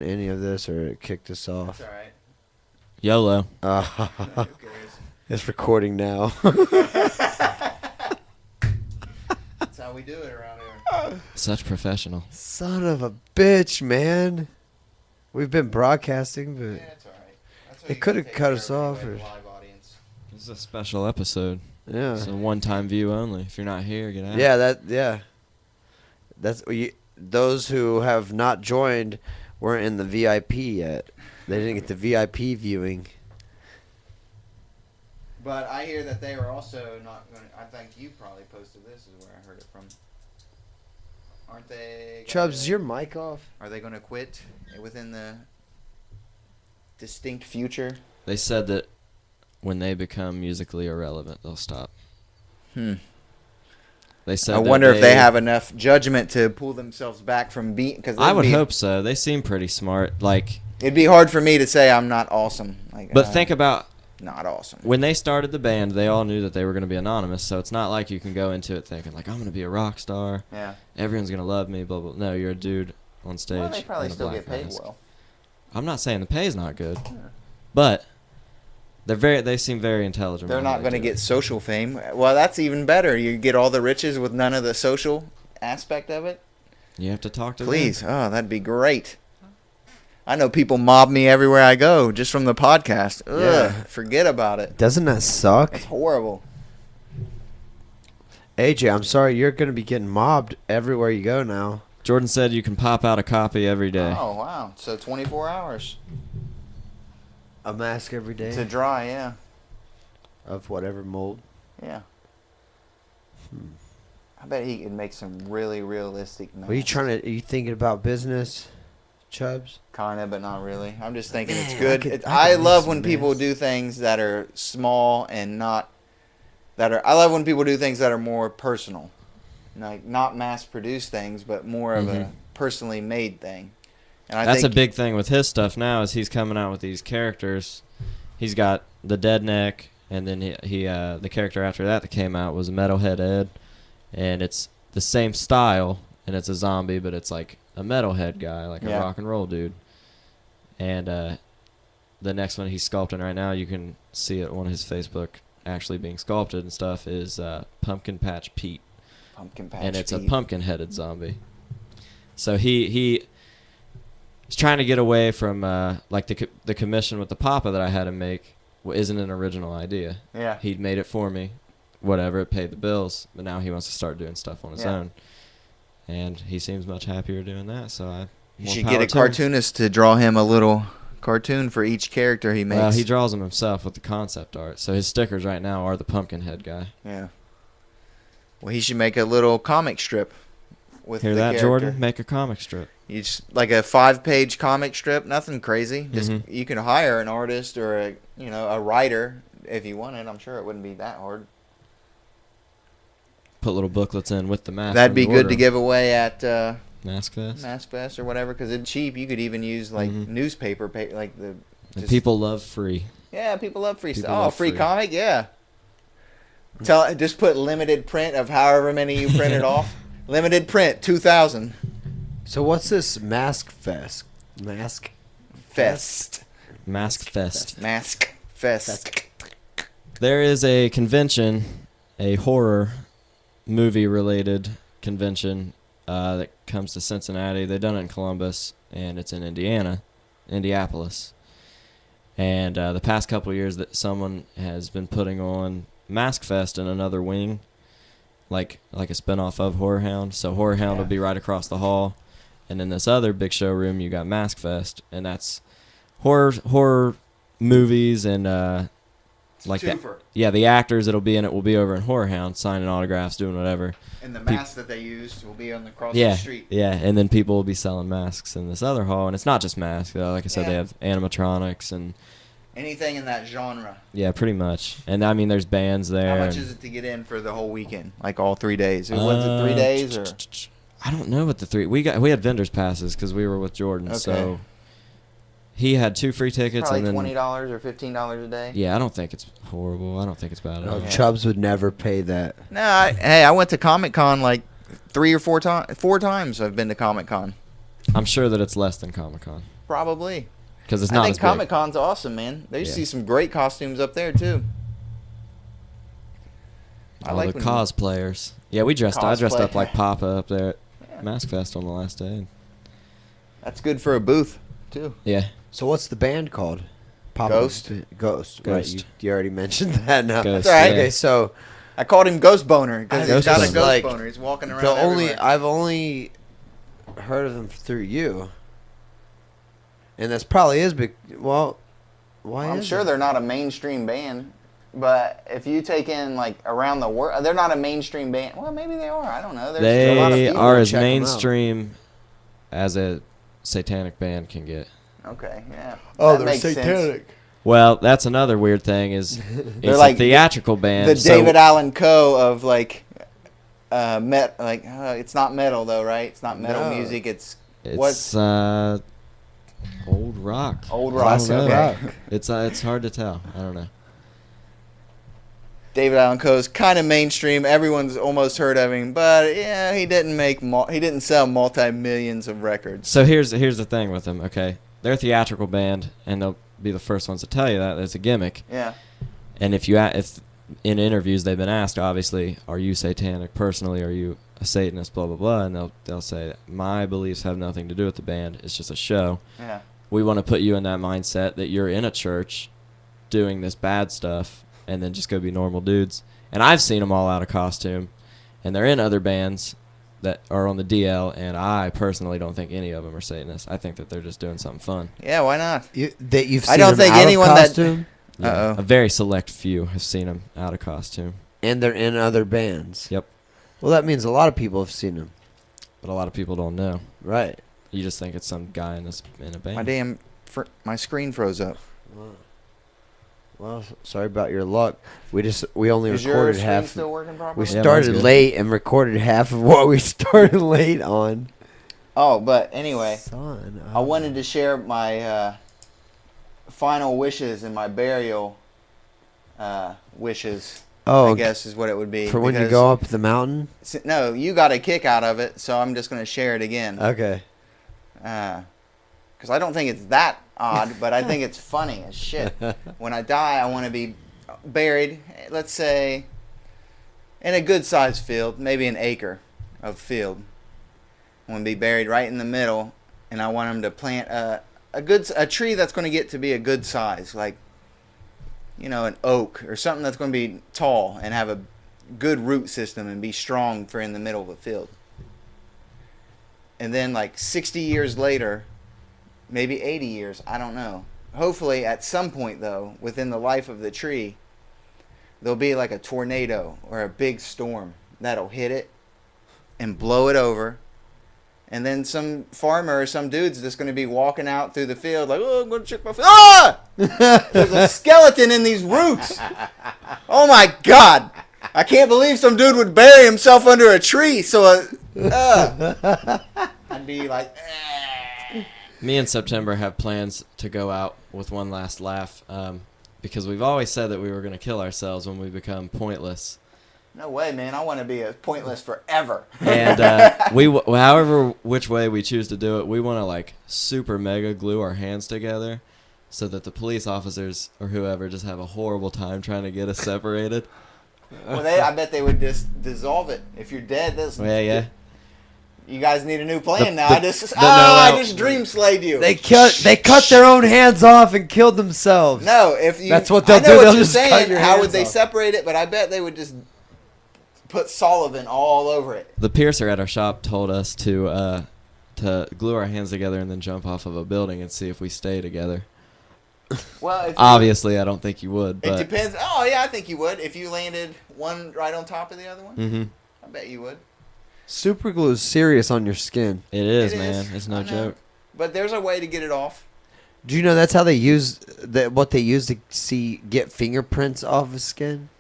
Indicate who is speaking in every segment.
Speaker 1: any of this or it kicked us off?
Speaker 2: That's all right.
Speaker 1: YOLO.
Speaker 2: Who cares?
Speaker 1: It's recording now.
Speaker 2: That's how we do it around here.
Speaker 3: Such professional.
Speaker 1: Son of a bitch, man. We've been broadcasting, but
Speaker 2: Yeah, it's all right. That's
Speaker 1: It coulda cut us off, or-
Speaker 2: Live audience.
Speaker 3: This is a special episode.
Speaker 1: yeah.
Speaker 3: It's a one-time view only. If you're not here, get out.
Speaker 1: Yeah. That's those who have not joined weren't in the VIP yet. They didn't get the VIP viewing.
Speaker 2: But I hear that they are also not going to... I think you probably posted this is where I heard it from. Aren't they...
Speaker 1: Chubbs, is your mic off?
Speaker 2: Are they going to quit within the distinct future?
Speaker 3: They said that when they become musically irrelevant, they'll stop. They said.
Speaker 2: I
Speaker 3: that
Speaker 2: wonder if they have enough judgment to pull themselves back from being... Because
Speaker 3: I would hope so. They seem pretty smart. Like,
Speaker 2: It'd be hard for me to say I'm not awesome. Like,
Speaker 3: but think about
Speaker 2: not awesome.
Speaker 3: when they started the band. They all knew that they were going to be anonymous. So it's not like you can go into it thinking like I'm going to be a rock star.
Speaker 2: Yeah.
Speaker 3: Everyone's going to love me. Blah blah. No, you're a dude on stage.
Speaker 2: Well, they probably
Speaker 3: in a
Speaker 2: still
Speaker 3: black
Speaker 2: get paid
Speaker 3: mask.
Speaker 2: well.
Speaker 3: I'm not saying the pay's not good, but they seem very intelligent.
Speaker 2: They're
Speaker 3: about how
Speaker 2: not
Speaker 3: they
Speaker 2: going to
Speaker 3: do it.
Speaker 2: get social fame. Well, that's even better. You get all the riches with none of the social aspect of it.
Speaker 3: You have to talk to them.
Speaker 2: Please. Oh, that'd be great. I know people mob me everywhere I go just from the podcast. Ugh,
Speaker 1: Yeah.
Speaker 2: forget about it.
Speaker 1: Doesn't that suck?
Speaker 2: It's horrible.
Speaker 1: AJ, I'm sorry, you're going to be getting mobbed everywhere you go now.
Speaker 3: Jordan said you can pop out a copy every day.
Speaker 2: Oh, wow. So 24 hours
Speaker 1: A mask every day
Speaker 2: to dry, yeah.
Speaker 1: of whatever mold.
Speaker 2: Yeah. I bet he could make some really realistic masks.
Speaker 1: Are you thinking about business, Chubbs?
Speaker 2: Kind of, but not really. I'm just thinking it's
Speaker 1: Man,
Speaker 2: good.
Speaker 1: I could
Speaker 2: I
Speaker 1: make
Speaker 2: love
Speaker 1: some
Speaker 2: when people
Speaker 1: masks.
Speaker 2: do things that are small and not I love when people do things that are more personal, like not mass-produced things, but more of a
Speaker 3: Mhm.
Speaker 2: personally made thing. And I
Speaker 3: That's
Speaker 2: think
Speaker 3: a big thing with his stuff now is he's coming out with these characters. He's got the Dead Neck, and then he the character after that came out was Metalhead Ed, and it's the same style, and it's a zombie, but it's like a metalhead guy, like a
Speaker 2: Yeah.
Speaker 3: rock and roll dude. And the next one he's sculpting right now, you can see it on his Facebook actually being sculpted and stuff, is Pumpkin Patch Pete.
Speaker 2: Pumpkin Patch
Speaker 3: And it's a
Speaker 2: Pete.
Speaker 3: pumpkin-headed zombie. So he's trying to get away from like the commission with the Papa that I had him make isn't an original idea.
Speaker 2: Yeah.
Speaker 3: He'd made it for me, whatever, it paid the bills, but now he wants to start doing stuff on his
Speaker 2: Yeah.
Speaker 3: own. And he seems much happier doing that, so I
Speaker 2: You
Speaker 3: more
Speaker 2: should
Speaker 3: power
Speaker 2: get a
Speaker 3: to him.
Speaker 2: cartoonist to draw him a little cartoon for each character he makes.
Speaker 3: Well, he draws them himself with the concept art. So his stickers right now are the Pumpkinhead guy.
Speaker 2: Yeah. Well, he should make a little comic strip with
Speaker 3: Hear
Speaker 2: the
Speaker 3: that,
Speaker 2: character.
Speaker 3: Jordan? Make a comic strip.
Speaker 2: You just like a 5-page comic strip, nothing crazy. Just
Speaker 3: Mhm.
Speaker 2: you can hire an artist or a writer if you wanted. I'm sure it wouldn't be that hard.
Speaker 3: Put little booklets in with the mask.
Speaker 2: That'd
Speaker 3: when
Speaker 2: be
Speaker 3: you
Speaker 2: good
Speaker 3: order
Speaker 2: to
Speaker 3: 'em.
Speaker 2: give away at
Speaker 3: Mask Fest.
Speaker 2: Mask Fest or whatever, because it's cheap. You could even use like
Speaker 3: Mhm.
Speaker 2: newspaper, like the.
Speaker 3: And
Speaker 2: just-
Speaker 3: people love free.
Speaker 2: Yeah, people love free
Speaker 3: People
Speaker 2: stuff. Oh,
Speaker 3: love
Speaker 2: free
Speaker 3: free.
Speaker 2: comic, yeah. Just put limited print of however many you printed off. Limited print, 2,000.
Speaker 1: So what's this mask fest? Mask
Speaker 2: Fest.
Speaker 3: Mask Fest.
Speaker 2: Mask Fest.
Speaker 3: There is a convention, a horror movie related convention that comes to Cincinnati. They've done it in Columbus, and it's in Indianapolis. And the past couple of years that someone has been putting on Mask Fest in another wing, like a spinoff of Horror Hound. So Horror Hound
Speaker 2: Yeah.
Speaker 3: will be right across the hall. And in this other big showroom, you got Mask Fest, and that's horror movies and like that.
Speaker 2: Twofer.
Speaker 3: Yeah, the actors that'll be in it will be over in Horror Hound, signing autographs, doing whatever.
Speaker 2: And the
Speaker 3: Peop-
Speaker 2: mask that they used will be on the cross
Speaker 3: Yeah,
Speaker 2: the street.
Speaker 3: yeah, and then people will be selling masks in this other hall, and it's not just masks. Like I said, they
Speaker 2: Yeah.
Speaker 3: have animatronics and
Speaker 2: Anything in that genre.
Speaker 3: yeah, pretty much. And I mean, there's bands there.
Speaker 2: How much
Speaker 3: and-
Speaker 2: is it to get in for the whole weekend? Like all 3 days? Was it 3 days or?
Speaker 3: I don't know what the three. We had vendors passes because we were with Jordan,
Speaker 2: Okay.
Speaker 3: so he had 2 free tickets,
Speaker 2: Probably
Speaker 3: and then
Speaker 2: $20 or $15 a day.
Speaker 3: yeah, I don't think it's horrible. I don't think it's bad at all.
Speaker 2: Okay.
Speaker 1: Chubbs would never pay that.
Speaker 2: No, I went to Comic Con like 3 or 4 times. 4 times I've been to Comic Con.
Speaker 3: I'm sure that it's less than Comic Con.
Speaker 2: Probably.
Speaker 3: because it's
Speaker 2: I
Speaker 3: not
Speaker 2: think
Speaker 3: as big.
Speaker 2: Comic Con's awesome, man. There used to
Speaker 3: Yeah.
Speaker 2: see some great costumes up there too. I
Speaker 3: All
Speaker 2: like
Speaker 3: the
Speaker 2: when-
Speaker 3: cosplayers. Yeah, I dressed
Speaker 2: Cosplay.
Speaker 3: up like Papa up there at Mask Fest on the last day.
Speaker 2: That's good for a booth too.
Speaker 3: Yeah,
Speaker 1: So what's the band called?
Speaker 2: Ghost.
Speaker 1: Ghost. Right.
Speaker 3: Ghost.
Speaker 1: You already mentioned that now.
Speaker 3: Ghost,
Speaker 2: That's all right.
Speaker 3: yeah.
Speaker 1: Okay, so
Speaker 2: I called him Ghost Boner because he's
Speaker 3: Ghost
Speaker 2: got a
Speaker 3: Boner.
Speaker 2: ghost
Speaker 1: Like,
Speaker 2: boner. He's walking around.
Speaker 1: the only
Speaker 2: everywhere.
Speaker 1: I've only heard of them through you, and that's probably is big. Well, why?
Speaker 2: I'm
Speaker 1: is
Speaker 2: sure
Speaker 1: it?
Speaker 2: they're not a mainstream band, but if you take in like around the world, they're not a mainstream band. Well, maybe they are. I don't know. There's a lot of
Speaker 3: they
Speaker 2: people.
Speaker 3: are as
Speaker 1: check 'em out.
Speaker 3: mainstream as a satanic band can get.
Speaker 2: Okay, yeah.
Speaker 1: Oh,
Speaker 2: That
Speaker 1: they're
Speaker 2: makes sense.
Speaker 1: satanic.
Speaker 3: Well, that's another weird thing is it's
Speaker 2: like
Speaker 3: a theatrical band.
Speaker 2: The
Speaker 3: so
Speaker 2: David Allen Coe of like, it's not metal though, right? It's not metal
Speaker 1: No.
Speaker 2: music. It's
Speaker 3: it's old rock.
Speaker 2: old
Speaker 3: I
Speaker 2: rock.
Speaker 3: don't know.
Speaker 1: Classic
Speaker 2: Okay.
Speaker 1: rock.
Speaker 3: It's hard to tell. I don't know.
Speaker 2: David Allen Coe's kind of mainstream. Everyone's almost heard of him, but yeah, he didn't sell multi-millions of records.
Speaker 3: So here's the thing with them. Okay, they're a theatrical band, and they'll be the first ones to tell you that it's a gimmick.
Speaker 2: Yeah.
Speaker 3: And if in interviews they've been asked, obviously, are you satanic personally? Are you a Satanist? Blah blah blah, and they'll say my beliefs have nothing to do with the band. It's just a show.
Speaker 2: Yeah.
Speaker 3: We want to put you in that mindset that you're in a church, doing this bad stuff, and then just go be normal dudes. And I've seen them all out of costume, and they're in other bands that are on the DL, and I personally don't think any of them are Satanists. I think that they're just doing something fun.
Speaker 2: Yeah, why not?
Speaker 1: That you've seen
Speaker 2: I don't
Speaker 1: them
Speaker 2: think
Speaker 1: out of
Speaker 2: anyone that-
Speaker 1: costume,
Speaker 2: Uh-oh.
Speaker 3: A very select few have seen them out of costume,
Speaker 1: and they're in other bands.
Speaker 3: Yep.
Speaker 1: Well, that means a lot of people have seen them.
Speaker 3: but a lot of people don't know.
Speaker 1: Right.
Speaker 3: You just think it's some guy in a band.
Speaker 2: My screen froze up.
Speaker 1: Well, sorry about your luck. We only
Speaker 2: Is your
Speaker 1: recorded
Speaker 2: screen
Speaker 1: half.
Speaker 2: still working
Speaker 1: We
Speaker 2: properly?
Speaker 3: Yeah, mine's
Speaker 1: started
Speaker 3: good.
Speaker 1: late and recorded half of what we started late on.
Speaker 2: Oh, but anyway,
Speaker 1: Son,
Speaker 2: I wanted to share my final wishes and my burial wishes.
Speaker 1: Oh,
Speaker 2: I guess is what it would be.
Speaker 1: for when you
Speaker 2: because-
Speaker 1: go up the mountain.
Speaker 2: No, you got a kick out of it, so I'm just going to share it again.
Speaker 1: Okay.
Speaker 2: Because I don't think it's that odd, but I think it's funny as shit. When I die, I want to be buried, let's say, in a good-sized field, maybe an acre of field. I want to be buried right in the middle, and I want them to plant a tree that's going to get to be a good size, like, an oak or something that's going to be tall and have a good root system and be strong for in the middle of a field. And then like 60 years later, maybe 80 years, I don't know. Hopefully at some point though, within the life of the tree, there'll be like a tornado or a big storm that'll hit it and blow it over. And then some farmer or some dude's just going to be walking out through the field like, oh, I'm going to check my field. Ah! There's a skeleton in these roots. Oh my God. I can't believe some dude would bury himself under a tree. So I'd be like,
Speaker 3: Me and September have plans to go out with one last laugh because we've always said that we were going to kill ourselves when we become pointless.
Speaker 2: no way, man. I want to be pointless forever.
Speaker 3: And however which way we choose to do it, we want to like super mega glue our hands together so that the police officers or whoever just have a horrible time trying to get us separated.
Speaker 2: Well, I bet they would just dissolve it. If you're dead,
Speaker 3: Yeah.
Speaker 2: you guys need a new plan now.
Speaker 3: the-
Speaker 2: I just
Speaker 3: no,
Speaker 2: I
Speaker 3: no.
Speaker 2: just dream slayed you.
Speaker 1: They cut their own hands off and killed themselves.
Speaker 2: No, if you
Speaker 1: That's what they'll
Speaker 2: I know
Speaker 1: do.
Speaker 2: what
Speaker 1: They'll
Speaker 2: you're
Speaker 1: just cut
Speaker 2: saying.
Speaker 1: your
Speaker 2: How would
Speaker 1: hands
Speaker 2: they
Speaker 1: off.
Speaker 2: separate it? But I bet they would just put Sullivan all over it.
Speaker 3: The piercer at our shop told us to glue our hands together and then jump off of a building and see if we stay together.
Speaker 2: Well, if
Speaker 3: Obviously, I don't think you would,
Speaker 2: it
Speaker 3: but
Speaker 2: depends. Oh yeah, I think you would if you landed one right on top of the other one.
Speaker 3: hmm
Speaker 2: I bet you would.
Speaker 1: Super glue is serious on your skin.
Speaker 3: it is,
Speaker 2: It
Speaker 3: man.
Speaker 2: is.
Speaker 3: It's no
Speaker 2: I know.
Speaker 3: joke.
Speaker 2: But there's a way to get it off.
Speaker 1: Do you know that's how they use what they use to get fingerprints off of skin?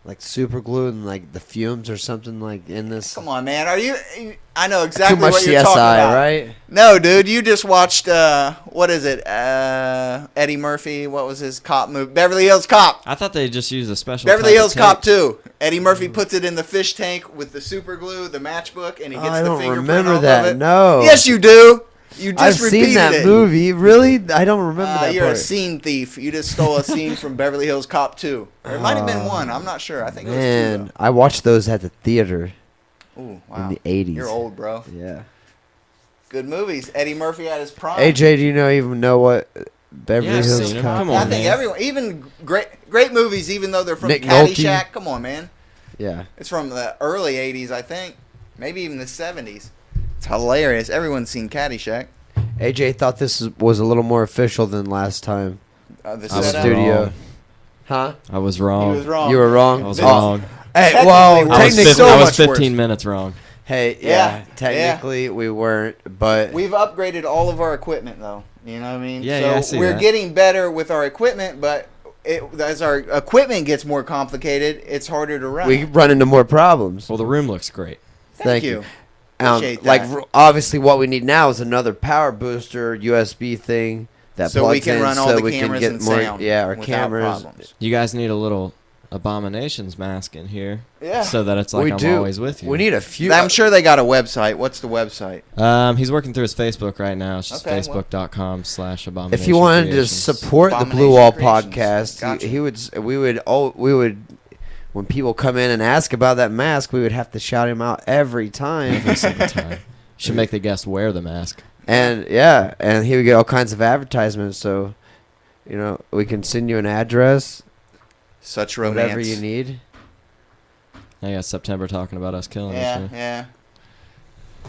Speaker 1: Like super glue and like the fumes or something like in this.
Speaker 2: Come on, man. I know exactly
Speaker 1: Too much
Speaker 2: what
Speaker 1: CSI,
Speaker 2: you're talking about.
Speaker 1: right?
Speaker 2: No, dude, you just watched what is it? Eddie Murphy. What was his cop movie? Beverly Hills Cop.
Speaker 3: I thought they just used a special.
Speaker 2: Beverly
Speaker 3: type of
Speaker 2: Hills
Speaker 3: tape.
Speaker 2: Cop 2. Eddie Murphy puts it in the fish tank with the super glue, the matchbook, and he gets
Speaker 1: I
Speaker 2: the
Speaker 1: don't
Speaker 2: fingerprint
Speaker 1: remember
Speaker 2: off
Speaker 1: that.
Speaker 2: of it.
Speaker 1: No.
Speaker 2: Yes, you do. You
Speaker 1: I've
Speaker 2: just repeated
Speaker 1: seen that
Speaker 2: it.
Speaker 1: movie. Really? I don't remember that
Speaker 2: You're
Speaker 1: part.
Speaker 2: a scene thief. You just stole a scene from Beverly Hills Cop 2. Or it might have been 1. I'm not sure. I think it was 2,
Speaker 1: Man, I watched those at the theater
Speaker 2: though. Ooh,
Speaker 1: in
Speaker 2: wow.
Speaker 1: the 80s.
Speaker 2: You're old, bro.
Speaker 1: Yeah.
Speaker 2: Good movies. Eddie Murphy at his prime.
Speaker 1: AJ, do you even know what Beverly
Speaker 3: Yeah, I've
Speaker 1: Hills
Speaker 3: seen 'em.
Speaker 1: Cop?
Speaker 3: Come
Speaker 2: I
Speaker 3: on,
Speaker 2: think
Speaker 3: man.
Speaker 2: everyone, even great movies, even though they're from
Speaker 1: Nick
Speaker 2: Caddyshack.
Speaker 1: Nolte.
Speaker 2: Come on, man.
Speaker 1: Yeah.
Speaker 2: It's from the early 80s, I think. Maybe even the 70s. It's hilarious. Everyone's seen Caddyshack.
Speaker 1: AJ thought was a little more official than last time.
Speaker 2: The
Speaker 3: I was
Speaker 2: setup.
Speaker 1: studio.
Speaker 3: wrong.
Speaker 1: Huh?
Speaker 3: I was
Speaker 2: He
Speaker 3: wrong.
Speaker 2: was wrong.
Speaker 1: You were wrong.
Speaker 3: I was
Speaker 2: Oh.
Speaker 3: wrong.
Speaker 1: Hey,
Speaker 2: Technically,
Speaker 1: well,
Speaker 2: we're
Speaker 3: I was,
Speaker 1: technically,
Speaker 2: so
Speaker 3: I was
Speaker 2: much worse.
Speaker 3: 15 minutes wrong.
Speaker 1: hey,
Speaker 2: Yeah,
Speaker 1: yeah, technically we weren't, but
Speaker 2: We've upgraded all of our equipment, though. You know what I mean?
Speaker 3: Yeah,
Speaker 2: so
Speaker 3: yeah, I see
Speaker 2: we're
Speaker 3: that.
Speaker 2: getting better with our equipment, but as our equipment gets more complicated, it's harder to run.
Speaker 1: we run into more problems.
Speaker 3: Well, the room looks great.
Speaker 2: Thank you. Appreciate
Speaker 1: Like
Speaker 2: that.
Speaker 1: obviously, what we need now is another power booster USB thing that
Speaker 2: So
Speaker 1: plugs
Speaker 2: we can
Speaker 1: in,
Speaker 2: run all
Speaker 1: so
Speaker 2: the
Speaker 1: we can
Speaker 2: cameras
Speaker 1: get
Speaker 2: and
Speaker 1: more.
Speaker 2: sound
Speaker 1: Yeah, our
Speaker 2: without
Speaker 1: cameras.
Speaker 2: problems.
Speaker 3: You guys need a little Abominations mask in here.
Speaker 2: Yeah.
Speaker 3: So that it's like
Speaker 1: we
Speaker 3: I'm
Speaker 1: do.
Speaker 3: always with you.
Speaker 1: We need a few.
Speaker 2: I'm sure they got a website. What's the website?
Speaker 3: He's working through his Facebook right now. It's just
Speaker 2: Okay, well.
Speaker 3: facebook.com/abomination.
Speaker 1: If you wanted to support the Blue Wall Podcast,
Speaker 2: Gotcha.
Speaker 1: we would. When people come in and ask about that mask, we would have to shout him out every time.
Speaker 3: every single time. Should make the guest wear the mask.
Speaker 1: And yeah, and he would get all kinds of advertisements. So, we can send you an address,
Speaker 2: Such romance.
Speaker 1: whatever you need.
Speaker 3: I got September talking about us killing
Speaker 2: Yeah,
Speaker 3: us.
Speaker 2: yeah.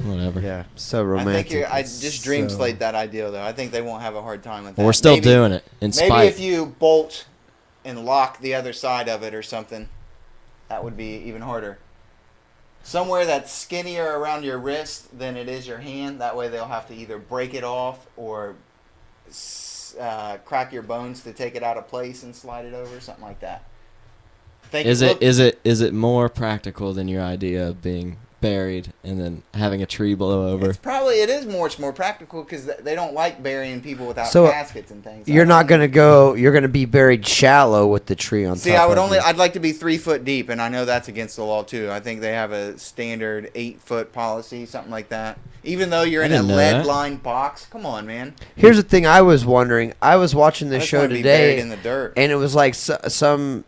Speaker 3: Whatever.
Speaker 1: Yeah, so
Speaker 2: I
Speaker 1: romantic.
Speaker 2: think I just dream
Speaker 1: So-
Speaker 2: slayed that idea, though. I think they won't have a hard time with that.
Speaker 3: Well, we're still
Speaker 2: Maybe-
Speaker 3: doing it in
Speaker 2: Maybe
Speaker 3: spite.
Speaker 2: if you bolt and lock the other side of it or something, that would be even harder. Somewhere that's skinnier around your wrist than it is your hand. That way they'll have to either break it off or crack your bones to take it out of place and slide it over, something like that.
Speaker 3: Is it more practical than your idea of being buried and then having a tree blow over?
Speaker 2: It is much more practical because they don't like burying people without
Speaker 1: So,
Speaker 2: caskets and things.
Speaker 1: You're not gonna go. You're gonna be buried shallow with the tree on top.
Speaker 2: See,
Speaker 1: of you.
Speaker 2: I'd like to be 3 foot deep, and I know that's against the law too. I think they have a standard 8-foot policy, something like that. Even though you're
Speaker 3: I
Speaker 2: in a
Speaker 3: didn't know
Speaker 2: lead
Speaker 3: that.
Speaker 2: lined box, come on, man.
Speaker 1: Here's the thing. I was wondering. I was watching
Speaker 2: I
Speaker 1: this
Speaker 2: just
Speaker 1: show
Speaker 2: wanna be buried
Speaker 1: today,
Speaker 2: in the dirt.
Speaker 1: and it was like some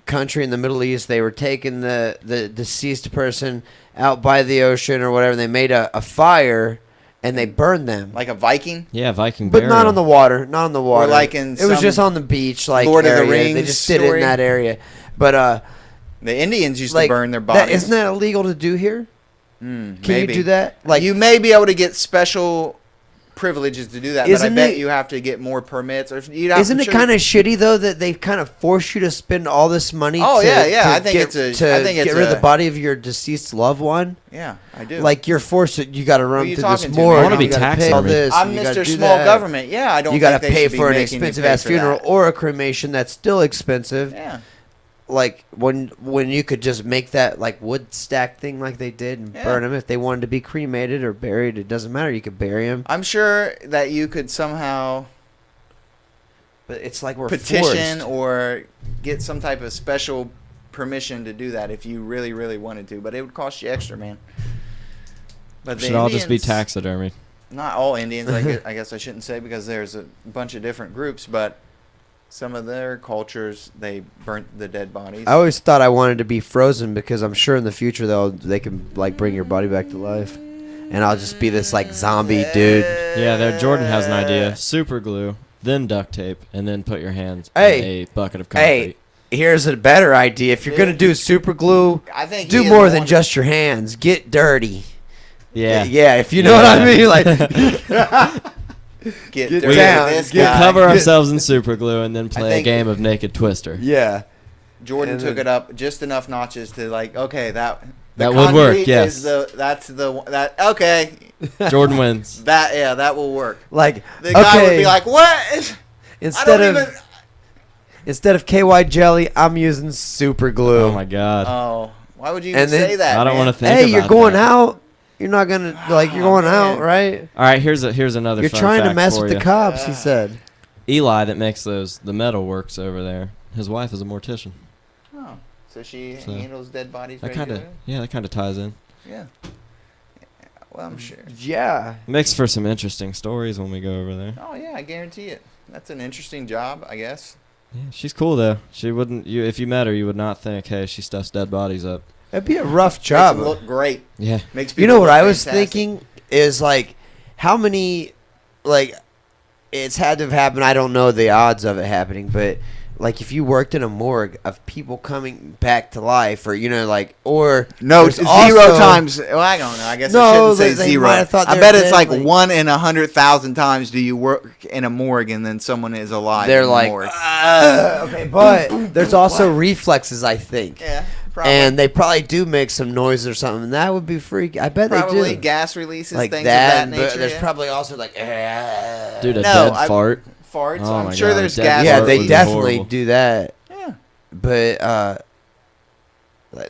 Speaker 1: country in the Middle East. They were taking the deceased person out by the ocean or whatever. And they made a fire and they burned them,
Speaker 2: Like a Viking.
Speaker 3: Yeah, Viking
Speaker 1: but
Speaker 3: burial.
Speaker 1: not on the water. Not on the water.
Speaker 2: like in
Speaker 1: it was
Speaker 2: some
Speaker 1: just on the beach, like
Speaker 2: Lord of the
Speaker 1: area. They
Speaker 2: Rings
Speaker 1: just did it
Speaker 2: story.
Speaker 1: in that area. But
Speaker 2: The Indians used
Speaker 1: like
Speaker 2: to burn their
Speaker 1: that,
Speaker 2: bodies.
Speaker 1: isn't that illegal to do here? Can
Speaker 2: maybe.
Speaker 1: you do that? Like
Speaker 2: you may be able to get special privileges to do that, but I
Speaker 1: Isn't
Speaker 2: bet
Speaker 1: it-
Speaker 2: you have to get more permits. Or
Speaker 1: Isn't it kind of shitty though that they kind of force you to spend all this money?
Speaker 2: Oh,
Speaker 1: to,
Speaker 2: yeah, yeah.
Speaker 1: to
Speaker 2: I think
Speaker 1: get,
Speaker 2: it's a-
Speaker 1: to
Speaker 2: I think
Speaker 1: get
Speaker 2: it's
Speaker 1: rid of
Speaker 2: a-
Speaker 1: the body of your deceased loved one.
Speaker 2: Yeah, I do.
Speaker 1: Like you're forced to. You got to run
Speaker 2: you
Speaker 1: through this
Speaker 2: talking to,
Speaker 1: morgue.
Speaker 2: man? I wanna
Speaker 1: you
Speaker 3: be
Speaker 1: gotta pay all
Speaker 3: taxidermied.
Speaker 1: this.
Speaker 2: I'm
Speaker 1: and you gotta
Speaker 2: Mr.
Speaker 1: do
Speaker 2: Small
Speaker 1: that.
Speaker 2: Government. Yeah, I don't.
Speaker 1: You
Speaker 2: got
Speaker 1: got to pay for an expensive ass funeral or a cremation that's still expensive.
Speaker 2: Yeah.
Speaker 1: Like when you could just make that like wood stack thing like they did and
Speaker 2: Yeah.
Speaker 1: burn them if they wanted to be cremated or buried. It doesn't matter. You could bury them.
Speaker 2: I'm sure that you could somehow
Speaker 1: But it's like we're
Speaker 2: petition
Speaker 1: forced.
Speaker 2: or get some type of special permission to do that if you really, really wanted to. But it would cost you extra, man. But the
Speaker 3: Should all just be
Speaker 2: Indians-
Speaker 3: taxidermy.
Speaker 2: Not all Indians, I guess I shouldn't say, because there's a bunch of different groups. But some of their cultures, they burnt the dead bodies.
Speaker 1: I always thought I wanted to be frozen because I'm sure in the future they can like bring your body back to life, and I'll just be this like zombie dude.
Speaker 3: Yeah, there. Jordan has an idea. Super glue, then duct tape, and then put your hands
Speaker 1: Hey.
Speaker 3: in a bucket of concrete.
Speaker 1: Hey, here's a better idea. If you're gonna do super glue,
Speaker 2: I think
Speaker 1: do
Speaker 2: he is
Speaker 1: more
Speaker 2: the
Speaker 1: than
Speaker 2: one-
Speaker 1: just your hands. Get dirty.
Speaker 3: Yeah.
Speaker 1: Yeah. If you know what I mean, like
Speaker 2: get
Speaker 1: Get
Speaker 2: dirty
Speaker 1: down,
Speaker 2: with this
Speaker 1: get-
Speaker 2: guy.
Speaker 3: Cover ourselves in super glue and then play a
Speaker 2: think-
Speaker 3: game of Naked Twister.
Speaker 1: yeah.
Speaker 2: Jordan
Speaker 1: And
Speaker 2: took
Speaker 1: then-
Speaker 2: it up just enough notches to like, okay, that
Speaker 3: That would work,
Speaker 2: concrete
Speaker 3: yes.
Speaker 2: is that okay,
Speaker 3: Jordan wins.
Speaker 2: that will work.
Speaker 1: Like
Speaker 2: The guy would
Speaker 1: okay,
Speaker 2: be like, what? I
Speaker 1: instead
Speaker 2: don't
Speaker 1: of
Speaker 2: even.
Speaker 1: instead of KY jelly, I'm using super glue.
Speaker 3: Oh my god.
Speaker 2: Oh, why would you even
Speaker 1: And then-
Speaker 2: say that?
Speaker 3: I don't
Speaker 2: man?
Speaker 3: want to think
Speaker 1: Hey,
Speaker 3: about
Speaker 1: you're going
Speaker 3: that.
Speaker 1: out. You're not gonna like you're going out,
Speaker 2: man.
Speaker 1: right?
Speaker 3: All right, here's another
Speaker 1: You're
Speaker 3: fun
Speaker 1: trying to
Speaker 3: fact
Speaker 1: mess
Speaker 3: for
Speaker 1: with
Speaker 3: you.
Speaker 1: the cops. He
Speaker 2: Yeah.
Speaker 1: said.
Speaker 3: Eli that makes the metal works over there. His wife is a mortician.
Speaker 2: Oh, so she
Speaker 3: So,
Speaker 2: handles dead bodies.
Speaker 3: That kind of
Speaker 2: regularly?
Speaker 3: that kind of ties in.
Speaker 2: Yeah. Well, I'm sure.
Speaker 1: Yeah.
Speaker 3: Makes for some interesting stories when we go over there.
Speaker 2: Oh yeah, I guarantee it. That's an interesting job, I guess.
Speaker 3: Yeah, she's cool though. She wouldn't. If you met her, you would not think, hey, she stuffs dead bodies up.
Speaker 1: It'd be a rough
Speaker 2: Makes
Speaker 1: job.
Speaker 2: them look great.
Speaker 3: Yeah.
Speaker 2: Makes people
Speaker 1: You know what
Speaker 2: look
Speaker 1: I was
Speaker 2: fantastic.
Speaker 1: thinking is like, how many, like, it's had to have happened. I don't know the odds of it happening, but like if you worked in a morgue of people coming back to life, or like, or
Speaker 2: No,
Speaker 1: there's
Speaker 2: 0
Speaker 1: also-
Speaker 2: times. Well, I don't know. I guess I
Speaker 1: No,
Speaker 2: shouldn't say
Speaker 1: they
Speaker 2: 0.
Speaker 1: might have thought
Speaker 2: I
Speaker 1: they
Speaker 2: bet
Speaker 1: were
Speaker 2: it's
Speaker 1: dead,
Speaker 2: like
Speaker 1: like-
Speaker 2: 1 in 100,000 times do you work in a morgue and then someone is alive.
Speaker 1: They're
Speaker 2: in the
Speaker 1: like,
Speaker 2: morgue.
Speaker 1: okay, but there's also reflexes, I think.
Speaker 2: Yeah, probably.
Speaker 1: And they probably do make some noise or something. And that would be freaky. I bet
Speaker 2: Probably
Speaker 1: they do.
Speaker 2: gas releases,
Speaker 1: Like
Speaker 2: things
Speaker 1: that.
Speaker 2: of that
Speaker 1: But
Speaker 2: nature.
Speaker 1: there's
Speaker 2: yeah.
Speaker 1: probably also like,
Speaker 3: Dude, a
Speaker 2: No,
Speaker 3: dead
Speaker 2: I-
Speaker 3: fart.
Speaker 2: farts.
Speaker 3: Oh
Speaker 2: I'm
Speaker 3: my
Speaker 2: sure
Speaker 3: God,
Speaker 2: there's
Speaker 3: dead
Speaker 2: gas.
Speaker 1: yeah,
Speaker 3: fart
Speaker 1: they
Speaker 3: would be
Speaker 1: definitely
Speaker 3: horrible.
Speaker 1: do that.
Speaker 2: Yeah.
Speaker 1: But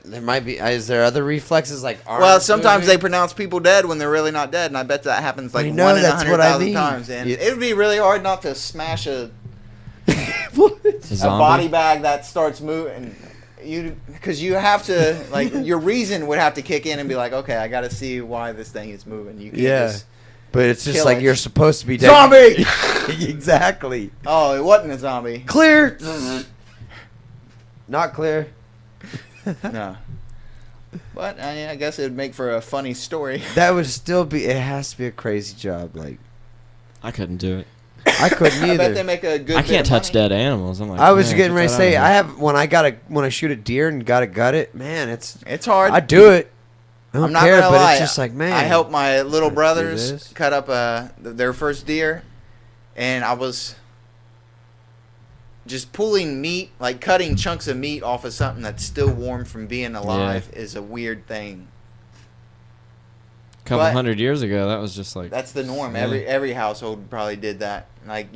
Speaker 1: there might be. Is there other reflexes like arms
Speaker 2: Well, sometimes they
Speaker 1: moving?
Speaker 2: pronounce people dead when they're really not dead, and I bet that happens like
Speaker 1: I know,
Speaker 2: 1 in
Speaker 1: that's what I
Speaker 2: 100,000
Speaker 1: mean.
Speaker 2: times. And
Speaker 1: Yeah.
Speaker 2: it would be really hard not to smash a
Speaker 3: A zombie?
Speaker 2: body bag that starts moving. Because you have to, like, your reason would have to kick in and be like, okay, I got to see why this thing is moving. You can't
Speaker 1: Yeah.
Speaker 2: just,
Speaker 1: But it's just
Speaker 2: kill
Speaker 1: like
Speaker 2: it.
Speaker 1: you're supposed to be dead.
Speaker 2: Zombie!
Speaker 1: Exactly.
Speaker 2: oh, it wasn't a zombie.
Speaker 1: Clear. Not clear.
Speaker 2: No. But I guess it would make for a funny story.
Speaker 1: That would still be. It has to be a crazy job. Like
Speaker 3: I couldn't do it.
Speaker 1: I couldn't
Speaker 2: I bet they
Speaker 1: either.
Speaker 2: make a good
Speaker 3: I
Speaker 2: bit
Speaker 3: can't
Speaker 2: of
Speaker 3: touch
Speaker 2: money.
Speaker 3: dead animals. I'm like,
Speaker 1: I was
Speaker 3: man,
Speaker 1: getting
Speaker 3: get
Speaker 1: ready to
Speaker 3: that
Speaker 1: say
Speaker 3: out
Speaker 1: I
Speaker 3: of
Speaker 1: have when I shoot a deer and gotta gut it. Man, it's
Speaker 2: It's hard.
Speaker 1: I do it. I don't
Speaker 2: I'm not
Speaker 1: care,
Speaker 2: gonna
Speaker 1: but
Speaker 2: lie.
Speaker 1: it's just like, man.
Speaker 2: I helped my little
Speaker 1: do
Speaker 2: brothers
Speaker 1: this.
Speaker 2: cut up their first deer, and I was just pulling meat, like cutting chunks of meat off of something that's still warm from being alive, is a weird thing.
Speaker 3: A couple
Speaker 2: but-
Speaker 3: 100 years ago, that was just like
Speaker 2: That's the norm.
Speaker 3: Yeah.
Speaker 2: Every household probably did that. Like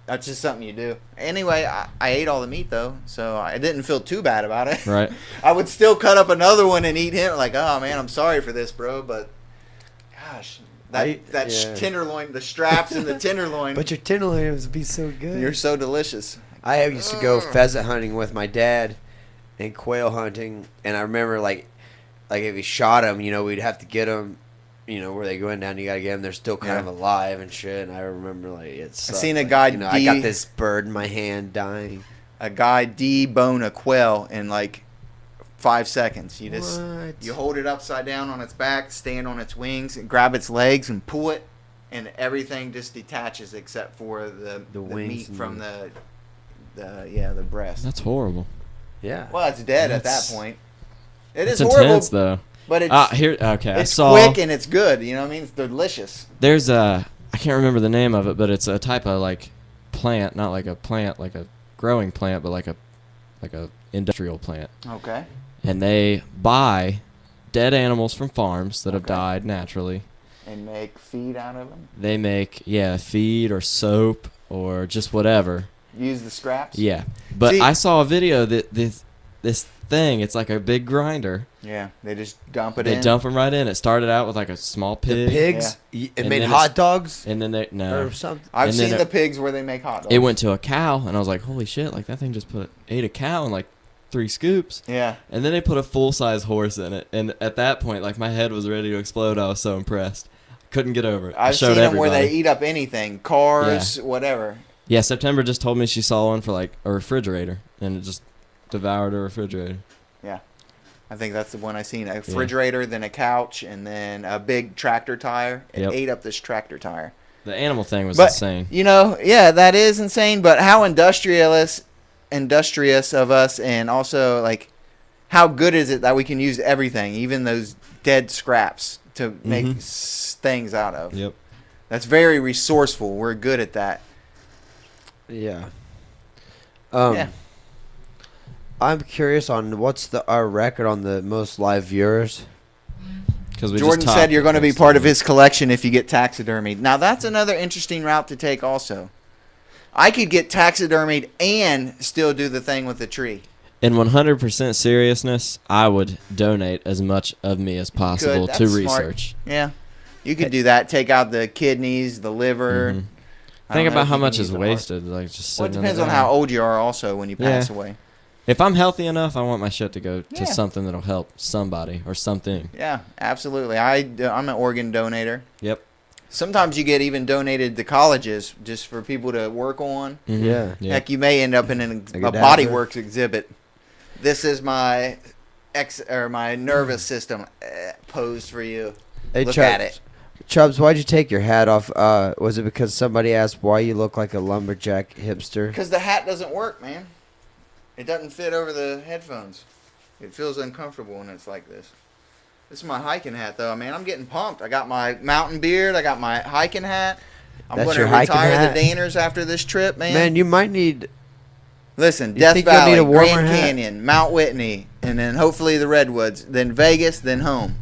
Speaker 2: that's just something you do. Anyway, I ate all the meat though, so I didn't feel too bad about it.
Speaker 3: right.
Speaker 2: I would still cut up another one and eat him. Like, oh man, I'm sorry for this, bro, but gosh, that
Speaker 1: yeah.
Speaker 2: tenderloin, the straps and the tenderloin,
Speaker 1: But your tenderloins would be so good.
Speaker 2: you're so delicious.
Speaker 1: I used to go pheasant hunting with my dad and quail hunting, and I remember like if he shot them, we'd have to get them, where they going down. You gotta get them. They're still kind
Speaker 2: Yeah.
Speaker 1: of alive and shit. And I remember like it's.
Speaker 2: I seen a guy
Speaker 1: I got this bird in my hand dying.
Speaker 2: A guy debone a quail in like 5 seconds. You just
Speaker 1: What?
Speaker 2: you hold it upside down on its back, stand on its wings, and grab its legs and pull it, and everything just detaches except for the
Speaker 1: wings
Speaker 2: meat
Speaker 1: and
Speaker 2: from the breast.
Speaker 3: That's horrible.
Speaker 1: Yeah.
Speaker 2: Well, it's dead at that
Speaker 3: That's-
Speaker 2: point. It
Speaker 3: It's
Speaker 2: is horrible,
Speaker 3: intense though.
Speaker 2: but it's
Speaker 3: Here, okay. I
Speaker 2: it's
Speaker 3: saw.
Speaker 2: quick and it's good. You know what I mean? It's delicious.
Speaker 3: There's a. I can't remember the name of it, but it's a type of like plant, not like a plant, like a growing plant, but like a industrial plant.
Speaker 2: Okay.
Speaker 3: And they buy dead animals from farms that have
Speaker 2: Okay.
Speaker 3: died naturally.
Speaker 2: And make feed out of them.
Speaker 3: They make feed or soap or just whatever.
Speaker 2: Use the scraps.
Speaker 3: Yeah, but
Speaker 2: See-
Speaker 3: I saw a video that this thing. It's like a big grinder.
Speaker 2: Yeah. They just dump it
Speaker 3: They
Speaker 2: in.
Speaker 3: dump them right in. It started out with like a small
Speaker 1: The
Speaker 3: pig,
Speaker 1: pigs.
Speaker 3: And
Speaker 1: It made
Speaker 3: then
Speaker 1: hot
Speaker 3: it's-
Speaker 1: dogs
Speaker 3: and then no.
Speaker 1: or something.
Speaker 2: I've
Speaker 3: and then
Speaker 2: seen
Speaker 3: it-
Speaker 2: the pigs where they make hot dogs.
Speaker 3: It went to a cow, and I was like, holy shit! Like that thing just ate a cow in like 3 scoops.
Speaker 2: Yeah.
Speaker 3: And then they put a full size horse in it, and at that point, like my head was ready to explode. I was so impressed. Couldn't get over it. I
Speaker 2: I've
Speaker 3: showed
Speaker 2: seen them where
Speaker 3: everybody.
Speaker 2: they eat up anything, cars, whatever.
Speaker 3: Yeah, September just told me she saw one for like a refrigerator, and it just devoured a refrigerator.
Speaker 2: I think that's the one I seen. A refrigerator, then a couch, and then a big tractor tire. It
Speaker 3: Yep.
Speaker 2: ate up this tractor tire.
Speaker 3: The animal thing was
Speaker 2: But
Speaker 3: insane.
Speaker 2: yeah, that is insane. But how industrious of us, and also like, how good is it that we can use everything, even those dead scraps, to make things out of?
Speaker 3: Yep.
Speaker 2: That's very resourceful. We're good at that.
Speaker 1: Yeah.
Speaker 2: Yeah.
Speaker 1: I'm curious on what's our record on the most live viewers.
Speaker 3: Because
Speaker 2: Jordan said you're going to be part of his collection if you get taxidermied. Now that's another interesting route to take. Also, I could get taxidermied and still do the thing with the tree.
Speaker 3: In 100% seriousness, I would donate as much of me as possible
Speaker 2: That's
Speaker 3: to
Speaker 2: smart.
Speaker 3: research.
Speaker 2: Yeah, you could do that. Take out the kidneys, the liver.
Speaker 3: Mhm.
Speaker 2: I
Speaker 3: Think
Speaker 2: don't know
Speaker 3: about
Speaker 2: if
Speaker 3: how
Speaker 2: you can
Speaker 3: much
Speaker 2: use
Speaker 3: is
Speaker 2: the heart.
Speaker 3: wasted. Like just
Speaker 2: Well, it
Speaker 3: sitting in
Speaker 2: depends
Speaker 3: the
Speaker 2: on how
Speaker 3: ground.
Speaker 2: old you are, also, when you pass away.
Speaker 3: If I'm healthy enough, I want my shit to go to
Speaker 2: Yeah.
Speaker 3: something that'll help somebody or something.
Speaker 2: Yeah, absolutely. I'm an organ donator.
Speaker 3: Yep.
Speaker 2: Sometimes you get even donated to colleges just for people to work on.
Speaker 3: Mhm.
Speaker 1: Yeah.
Speaker 3: Yeah.
Speaker 2: Heck, you may end up in a
Speaker 1: cadaver.
Speaker 2: Body Works exhibit. This is my my nervous system posed for you.
Speaker 1: Hey,
Speaker 2: Look
Speaker 1: Chubbs,
Speaker 2: at it.
Speaker 1: Chubbs, why'd you take your hat off? Was it because somebody asked why you look like a lumberjack hipster?
Speaker 2: Because the hat doesn't work, man. It doesn't fit over the headphones. It feels uncomfortable when it's like this. This is my hiking hat, though, man. I'm getting pumped. I got my mountain beard. I got my hiking hat. I'm
Speaker 1: That's
Speaker 2: going to
Speaker 1: your hiking
Speaker 2: retire
Speaker 1: hat?
Speaker 2: the Daners after this trip, man.
Speaker 1: Man, you might need.
Speaker 2: Listen,
Speaker 1: You
Speaker 2: Death
Speaker 1: think you'll
Speaker 2: Valley,
Speaker 1: need a warmer
Speaker 2: Grand
Speaker 1: hat?
Speaker 2: Canyon, Mount Whitney, and then hopefully the Redwoods, then Vegas, then home.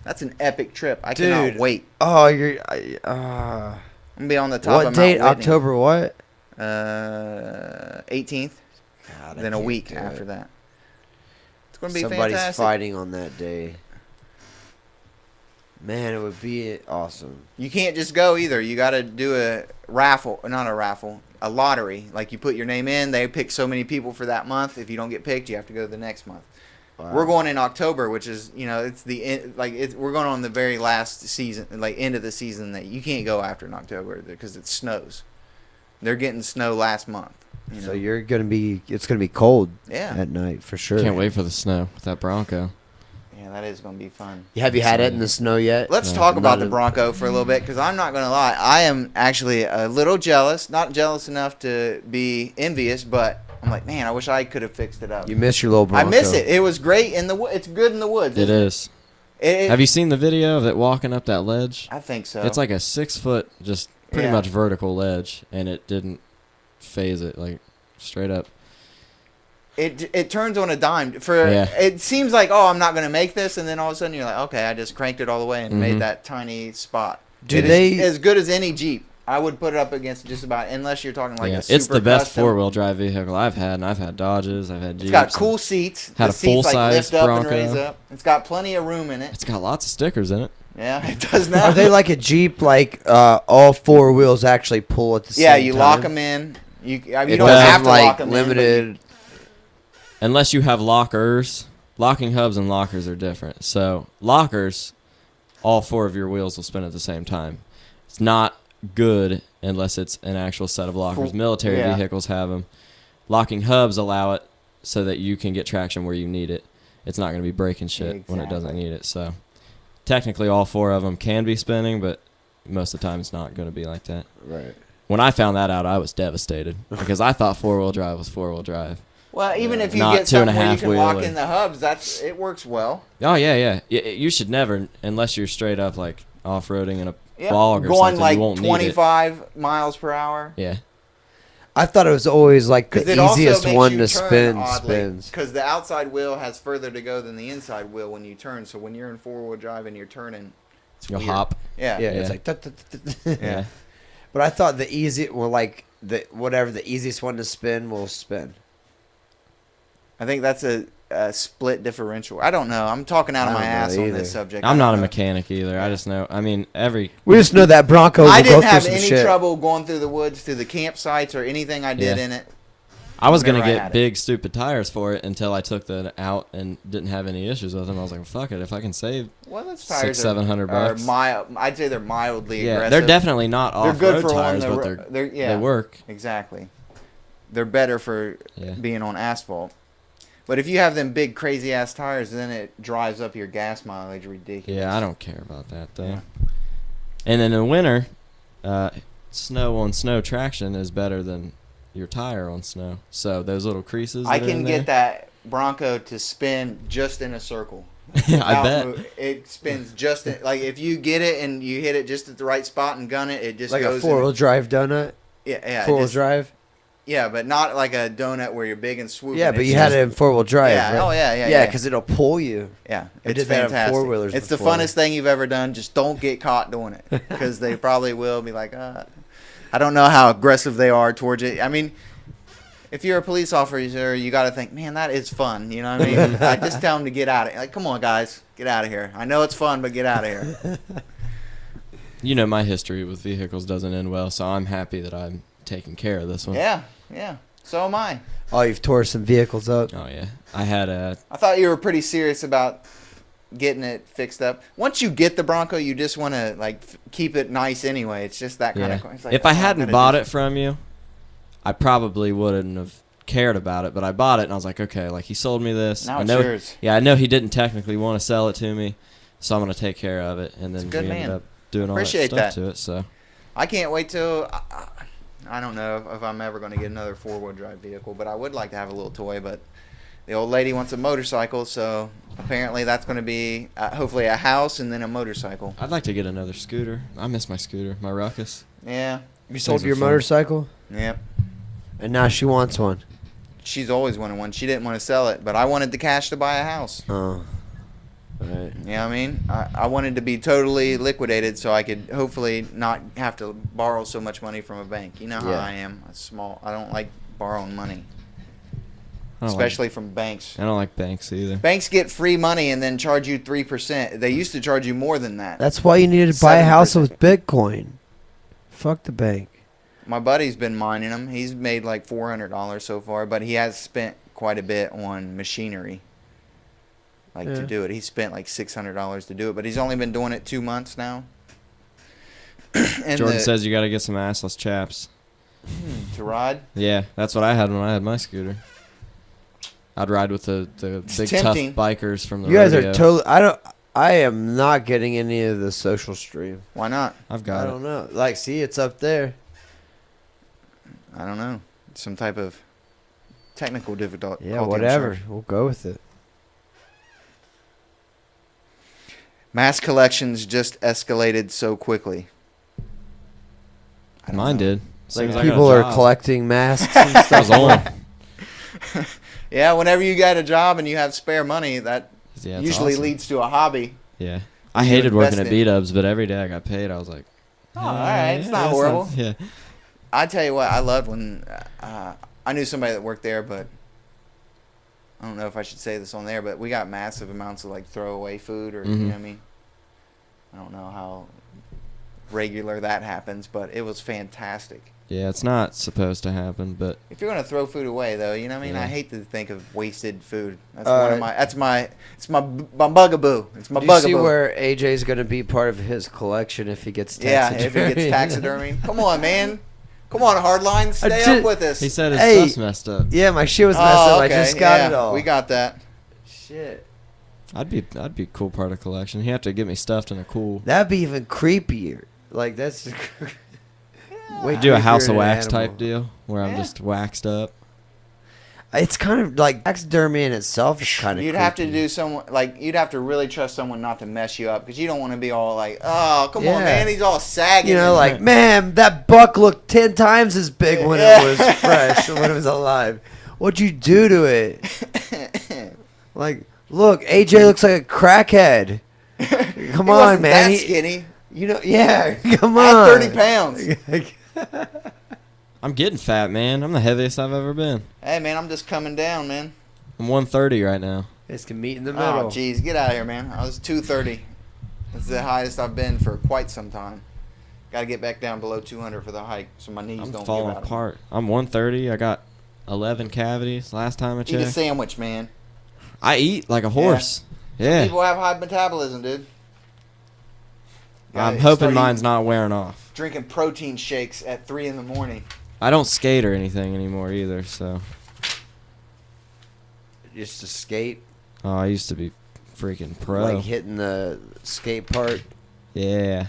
Speaker 2: That's an epic trip. I cannot
Speaker 1: Dude.
Speaker 2: wait.
Speaker 1: Oh, you're.
Speaker 2: I'm going to be on the top
Speaker 1: What
Speaker 2: of
Speaker 1: date?
Speaker 2: Mount Whitney.
Speaker 1: October what?
Speaker 2: 18th,
Speaker 1: God, I
Speaker 2: then a
Speaker 1: can't
Speaker 2: week
Speaker 1: do it.
Speaker 2: after that. It's going to be
Speaker 1: Somebody's
Speaker 2: fantastic.
Speaker 1: fighting on that day. Man, it would be awesome.
Speaker 2: You can't just go either. You got to do a raffle, not a raffle, a lottery. Like you put your name in, they pick so many people for that month. If you don't get picked, you have to go the next month.
Speaker 1: Wow.
Speaker 2: We're going in October, which is it's we're going on the very last season, like end of the season that you can't go after in October because it snows. They're getting snow last month. You know?
Speaker 1: So you're gonna be. It's gonna be cold.
Speaker 2: Yeah.
Speaker 1: At night for sure.
Speaker 3: Can't wait for the snow with that Bronco.
Speaker 2: Yeah, that is going to be fun.
Speaker 1: Have you had it in the snow yet?
Speaker 2: Let's
Speaker 3: No,
Speaker 2: talk about
Speaker 1: not
Speaker 2: the
Speaker 1: in-
Speaker 2: Bronco for a little bit because I'm not going to lie. I am actually a little jealous. Not jealous enough to be envious, but I'm like, man, I wish I could have fixed it up.
Speaker 1: You miss your little Bronco.
Speaker 2: I miss it. It was great in the It's good in the woods.
Speaker 3: It is.
Speaker 2: It,
Speaker 3: Have you seen the video of it walking up that ledge?
Speaker 2: I think so.
Speaker 3: It's like a 6 foot, just pretty
Speaker 2: Yeah.
Speaker 3: much vertical ledge, and it didn't phase it, like straight up.
Speaker 2: It turns on a dime. It seems like, oh, I'm not going to make this, and then all of a sudden you're like, okay, I just cranked it all the way and made
Speaker 3: Mhm.
Speaker 2: that tiny spot.
Speaker 1: Do
Speaker 2: It is
Speaker 1: they-
Speaker 2: as good as any Jeep? I would put it up against just about, unless you're talking like
Speaker 3: Yeah,
Speaker 2: a super
Speaker 3: it's the best
Speaker 2: custom.
Speaker 3: 4-wheel drive vehicle I've had, and I've had Dodges, I've had Jeeps.
Speaker 2: It's got cool seats.
Speaker 3: Had
Speaker 2: the
Speaker 3: a
Speaker 2: seats
Speaker 3: full-size
Speaker 2: lift up
Speaker 3: Bronco.
Speaker 2: and raise up. It's got plenty of room in it.
Speaker 3: It's got lots of stickers in it.
Speaker 2: Yeah, it does now.
Speaker 1: Are they like a Jeep? Like all four wheels actually pull at the same
Speaker 2: Yeah,
Speaker 1: time?
Speaker 2: you lock them in. You
Speaker 1: It
Speaker 2: don't
Speaker 1: doesn't
Speaker 2: have to
Speaker 1: like
Speaker 2: lock them
Speaker 1: limited.
Speaker 3: Unless you have lockers. Locking hubs and lockers are different. So lockers, all 4 of your wheels will spin at the same time. It's not good unless it's an actual set of lockers.
Speaker 2: Cool.
Speaker 3: Military
Speaker 2: Yeah.
Speaker 3: vehicles have them. Locking hubs allow it so that you can get traction where you need it. It's not going to be breaking shit when it doesn't
Speaker 2: Exactly.
Speaker 3: need it. So technically all 4 of them can be spinning, but most of the time it's not going to be like that.
Speaker 1: Right.
Speaker 3: When I found that out, I was devastated because I thought 4-wheel drive was 4-wheel drive.
Speaker 2: Well, even if you
Speaker 3: Not
Speaker 2: get something where you
Speaker 3: 2.5
Speaker 2: can lock
Speaker 3: wheel
Speaker 2: in the hubs, it works well.
Speaker 3: Oh yeah. You should never, unless you're straight up like off-roading in a
Speaker 2: Yeah.
Speaker 3: bog or
Speaker 2: Going
Speaker 3: something.
Speaker 2: like
Speaker 3: You won't need it.
Speaker 2: 25 miles per hour.
Speaker 3: Yeah.
Speaker 1: I thought it was always like the
Speaker 2: Because it also
Speaker 1: easiest
Speaker 2: makes
Speaker 1: one
Speaker 2: you
Speaker 1: to
Speaker 2: turn
Speaker 1: spin
Speaker 2: oddly.
Speaker 1: spins.
Speaker 2: Because the outside wheel has further to go than the inside wheel when you turn. So when you're in 4-wheel drive and you're turning, it's
Speaker 3: You'll
Speaker 2: weird.
Speaker 3: hop.
Speaker 2: Yeah.
Speaker 1: Yeah, it's
Speaker 3: Yeah.
Speaker 1: like.
Speaker 3: Yeah.
Speaker 2: Yeah.
Speaker 1: But I thought the easy, well, like the whatever the easiest one to spin will spin.
Speaker 2: I think that's a split differential. I don't know. I'm talking out of
Speaker 1: I
Speaker 2: my
Speaker 1: don't know
Speaker 2: ass on
Speaker 1: either.
Speaker 2: this subject.
Speaker 3: I'm
Speaker 2: I
Speaker 3: not
Speaker 2: don't
Speaker 3: a
Speaker 2: know.
Speaker 3: mechanic either. I just know. I mean,
Speaker 1: We just know that Bronco will
Speaker 2: I
Speaker 1: go
Speaker 2: didn't
Speaker 1: through
Speaker 2: have
Speaker 1: some
Speaker 2: any
Speaker 1: shit.
Speaker 2: trouble going through the woods to the campsites or anything I did
Speaker 3: Yeah.
Speaker 2: in it.
Speaker 3: I was gonna
Speaker 2: Whenever I
Speaker 3: get
Speaker 2: had it.
Speaker 3: big stupid tires for it until I took the out and didn't have any issues with them. I was like, fuck it, if I can save.
Speaker 2: Well, those
Speaker 3: 600,
Speaker 2: tires
Speaker 3: 700 bucks.
Speaker 2: are mild. I'd say they're mildly
Speaker 3: Yeah,
Speaker 2: aggressive.
Speaker 3: they're definitely not
Speaker 2: They're
Speaker 3: off-road
Speaker 2: good for
Speaker 3: tires,
Speaker 2: on the
Speaker 3: but
Speaker 2: they're yeah,
Speaker 3: they work.
Speaker 2: exactly. They're better for
Speaker 3: Yeah.
Speaker 2: being on asphalt. But if you have them big crazy ass tires, then it drives up your gas mileage ridiculous.
Speaker 3: Yeah, I don't care about that though.
Speaker 2: Yeah.
Speaker 3: And then in the winter, snow on snow traction is better than your tire on snow. So those little creases.
Speaker 2: I
Speaker 3: that are
Speaker 2: can
Speaker 3: in
Speaker 2: get that Bronco to spin just in a circle.
Speaker 3: there. I
Speaker 2: Without
Speaker 3: bet.
Speaker 2: it spins just like if you get it and you hit it just at the right spot and gun it, it just
Speaker 1: Like a
Speaker 2: goes
Speaker 1: 4-wheel drive donut.
Speaker 2: yeah,
Speaker 1: 4-wheel drive.
Speaker 2: Yeah, but not like a donut where you're big and swooping.
Speaker 1: Yeah, but
Speaker 2: It's
Speaker 1: you had
Speaker 2: just-
Speaker 1: it in 4-wheel drive.
Speaker 2: Yeah,
Speaker 1: right?
Speaker 2: oh yeah, yeah,
Speaker 1: Yeah,
Speaker 2: yeah.
Speaker 1: because it'll pull you.
Speaker 2: Yeah,
Speaker 1: I
Speaker 2: it's
Speaker 1: did that on
Speaker 2: fantastic.
Speaker 1: four-wheelers
Speaker 2: It's
Speaker 1: before.
Speaker 2: the funnest thing you've ever done. Just don't get caught doing it because they probably will be like, I don't know how aggressive they are towards it. I mean, if you're a police officer, you got to think, man, that is fun. You know what I mean? I just tell them to get out of it. Like, come on, guys, get out of here. I know it's fun, but get out of here.
Speaker 3: You know, my history with vehicles doesn't end well, so I'm happy that I'm taking care of this one.
Speaker 2: Yeah, yeah. So am I.
Speaker 1: Oh, you've tore some vehicles up.
Speaker 3: Oh yeah, I had a
Speaker 2: I thought you were pretty serious about getting it fixed up. Once you get the Bronco, you just want to like keep it nice anyway. It's just that kind
Speaker 3: yeah.
Speaker 2: of. It's like,
Speaker 3: If I
Speaker 2: I'm
Speaker 3: hadn't
Speaker 2: gonna
Speaker 3: bought
Speaker 2: do
Speaker 3: it from you, I probably wouldn't have cared about it. But I bought it and I was like, okay, like he sold me this.
Speaker 2: Now
Speaker 3: I
Speaker 2: it's
Speaker 3: know,
Speaker 2: yours.
Speaker 3: Yeah, I know he didn't technically want to sell it to me, so I'm gonna take care of it. And then
Speaker 2: He's a good
Speaker 3: we ended
Speaker 2: man.
Speaker 3: up doing all
Speaker 2: Appreciate
Speaker 3: that stuff
Speaker 2: that.
Speaker 3: to it. So
Speaker 2: I can't wait till. I don't know if I'm ever going to get another 4-wheel drive vehicle, but I would like to have a little toy. But the old lady wants a motorcycle, so apparently that's going to be hopefully a house and then a motorcycle.
Speaker 3: I'd like to get another scooter. I miss my scooter, my Ruckus.
Speaker 2: Yeah.
Speaker 1: You sold
Speaker 3: Things are
Speaker 1: your
Speaker 3: fun.
Speaker 1: motorcycle,
Speaker 2: Yep.
Speaker 1: and now she wants one.
Speaker 2: She's always wanted one. She didn't want to sell it, but I wanted the cash to buy a house.
Speaker 1: Oh, right.
Speaker 2: You know what I mean? I wanted to be totally liquidated so I could hopefully not have to borrow so much money from a bank. You know how
Speaker 1: Yeah.
Speaker 2: I am. I don't like borrowing money,
Speaker 3: I don't
Speaker 2: especially from banks.
Speaker 3: I don't like banks either.
Speaker 2: Banks get free money and then charge you 3%. They used to charge you more than that.
Speaker 1: That's why you needed to buy a house
Speaker 2: 7%.
Speaker 1: with Bitcoin. Fuck the bank.
Speaker 2: My buddy's been mining them. He's made like $400 so far, but he has spent quite a bit on machinery. Like
Speaker 1: Yeah.
Speaker 2: to do it. He spent like $600 to do it, but he's only been doing it 2 months now. And
Speaker 3: Jordan says you got to get some assless chaps.
Speaker 2: to ride.
Speaker 3: Yeah, that's what I had when I had my scooter. I'd ride with the
Speaker 2: It's
Speaker 3: big
Speaker 2: tempting.
Speaker 3: tough bikers from the
Speaker 1: You guys
Speaker 3: rodeo.
Speaker 1: are totally. I am not getting any of the social stream.
Speaker 2: Why not?
Speaker 3: I've
Speaker 1: I
Speaker 3: got it.
Speaker 1: don't know. Like, see, it's up there.
Speaker 2: I don't know. Some type of technical difficulty.
Speaker 1: Yeah,
Speaker 2: I'm
Speaker 1: whatever.
Speaker 2: sure.
Speaker 1: We'll go with it.
Speaker 2: Mass collections just escalated so quickly. I don't
Speaker 3: Mine
Speaker 2: know.
Speaker 3: did. As soon
Speaker 1: Like,
Speaker 3: as I got a
Speaker 1: people are
Speaker 3: job.
Speaker 1: collecting masks and
Speaker 3: I
Speaker 1: stuff.
Speaker 3: was on.
Speaker 2: Yeah, whenever you got a job and you have spare money, that
Speaker 3: Yeah, it's
Speaker 2: usually
Speaker 3: awesome.
Speaker 2: leads to a hobby.
Speaker 3: Yeah. I hated working at
Speaker 2: invest in.
Speaker 3: B-Dubs, but every day I got paid, I was like,
Speaker 2: Oh, all right, it's not
Speaker 3: that
Speaker 2: horrible.
Speaker 3: sounds- Yeah.
Speaker 2: I tell you what, I loved when I knew somebody that worked there, but I don't know if I should say this on there, but we got massive amounts of like throwaway food, or you know
Speaker 3: Mhm.
Speaker 2: what I mean. I don't know how regular that happens, but it was fantastic.
Speaker 3: Yeah, it's not supposed to happen, but
Speaker 2: If you're gonna throw food away, though, you know what I mean.
Speaker 3: Yeah.
Speaker 2: I hate to think of wasted food. That's
Speaker 1: All
Speaker 2: one
Speaker 1: right.
Speaker 2: of my. It's my bugaboo. It's my
Speaker 1: Do you
Speaker 2: bugaboo.
Speaker 1: see where AJ's going to be part of his collection if he gets
Speaker 2: Yeah,
Speaker 1: taxidermy?
Speaker 2: if it gets taxidermy. Come on, man. Come on, Hardline. Stay
Speaker 1: did-
Speaker 2: up with us.
Speaker 3: he said his
Speaker 1: Hey.
Speaker 3: stuff's messed up.
Speaker 1: Yeah, my shit was messed up. I just got
Speaker 2: yeah,
Speaker 1: it all.
Speaker 2: We got that.
Speaker 1: Shit.
Speaker 3: I'd be a cool part of collection. He have to get me stuffed in a cool.
Speaker 1: That'd be even creepier. Like, that's... Way
Speaker 3: Do a
Speaker 1: creepier
Speaker 3: House of
Speaker 1: than an
Speaker 3: Wax
Speaker 1: animal.
Speaker 3: type deal where I'm
Speaker 2: Yeah.
Speaker 3: just waxed up.
Speaker 1: It's kind of like taxidermy in itself is kind of
Speaker 2: You'd have to do someone like you'd have to really trust someone not to mess you up because you don't want to be all like, oh, come on,
Speaker 1: Yeah.
Speaker 2: man, he's all sagging.
Speaker 1: You know,
Speaker 2: and-
Speaker 1: like, man, that buck looked 10 times as big when
Speaker 2: Yeah.
Speaker 1: it was fresh, when it was alive. What'd you do to it? Like, look, AJ looks like a crackhead. Come
Speaker 2: He
Speaker 1: on,
Speaker 2: wasn't
Speaker 1: man.
Speaker 2: That skinny.
Speaker 1: You know, yeah, come
Speaker 2: At
Speaker 1: on.
Speaker 2: 30 pounds.
Speaker 3: I'm getting fat, man. I'm the heaviest I've ever been.
Speaker 2: Hey, man, I'm just coming down, man.
Speaker 3: I'm 130 right now.
Speaker 1: This can meet in the
Speaker 2: Oh,
Speaker 1: middle.
Speaker 2: jeez, get out of here, man. I was 230. That's the highest I've been for quite some time. Got to get back down below 200 for the hike, so my knees
Speaker 3: I'm
Speaker 2: don't
Speaker 3: falling
Speaker 2: give out.
Speaker 3: apart. I'm 130. I got 11 cavities last time I
Speaker 2: Eat a
Speaker 3: checked.
Speaker 2: sandwich, man.
Speaker 3: I eat like a horse. Yeah.
Speaker 2: People have high metabolism, dude.
Speaker 3: I'm
Speaker 2: Gotta
Speaker 3: hoping
Speaker 2: start
Speaker 3: mine's not wearing off.
Speaker 2: drinking protein shakes at 3 in the morning.
Speaker 3: I don't skate or anything anymore either, so.
Speaker 1: Just to skate,
Speaker 3: Oh, I used to be freaking pro.
Speaker 1: like hitting the skate park.
Speaker 3: Yeah.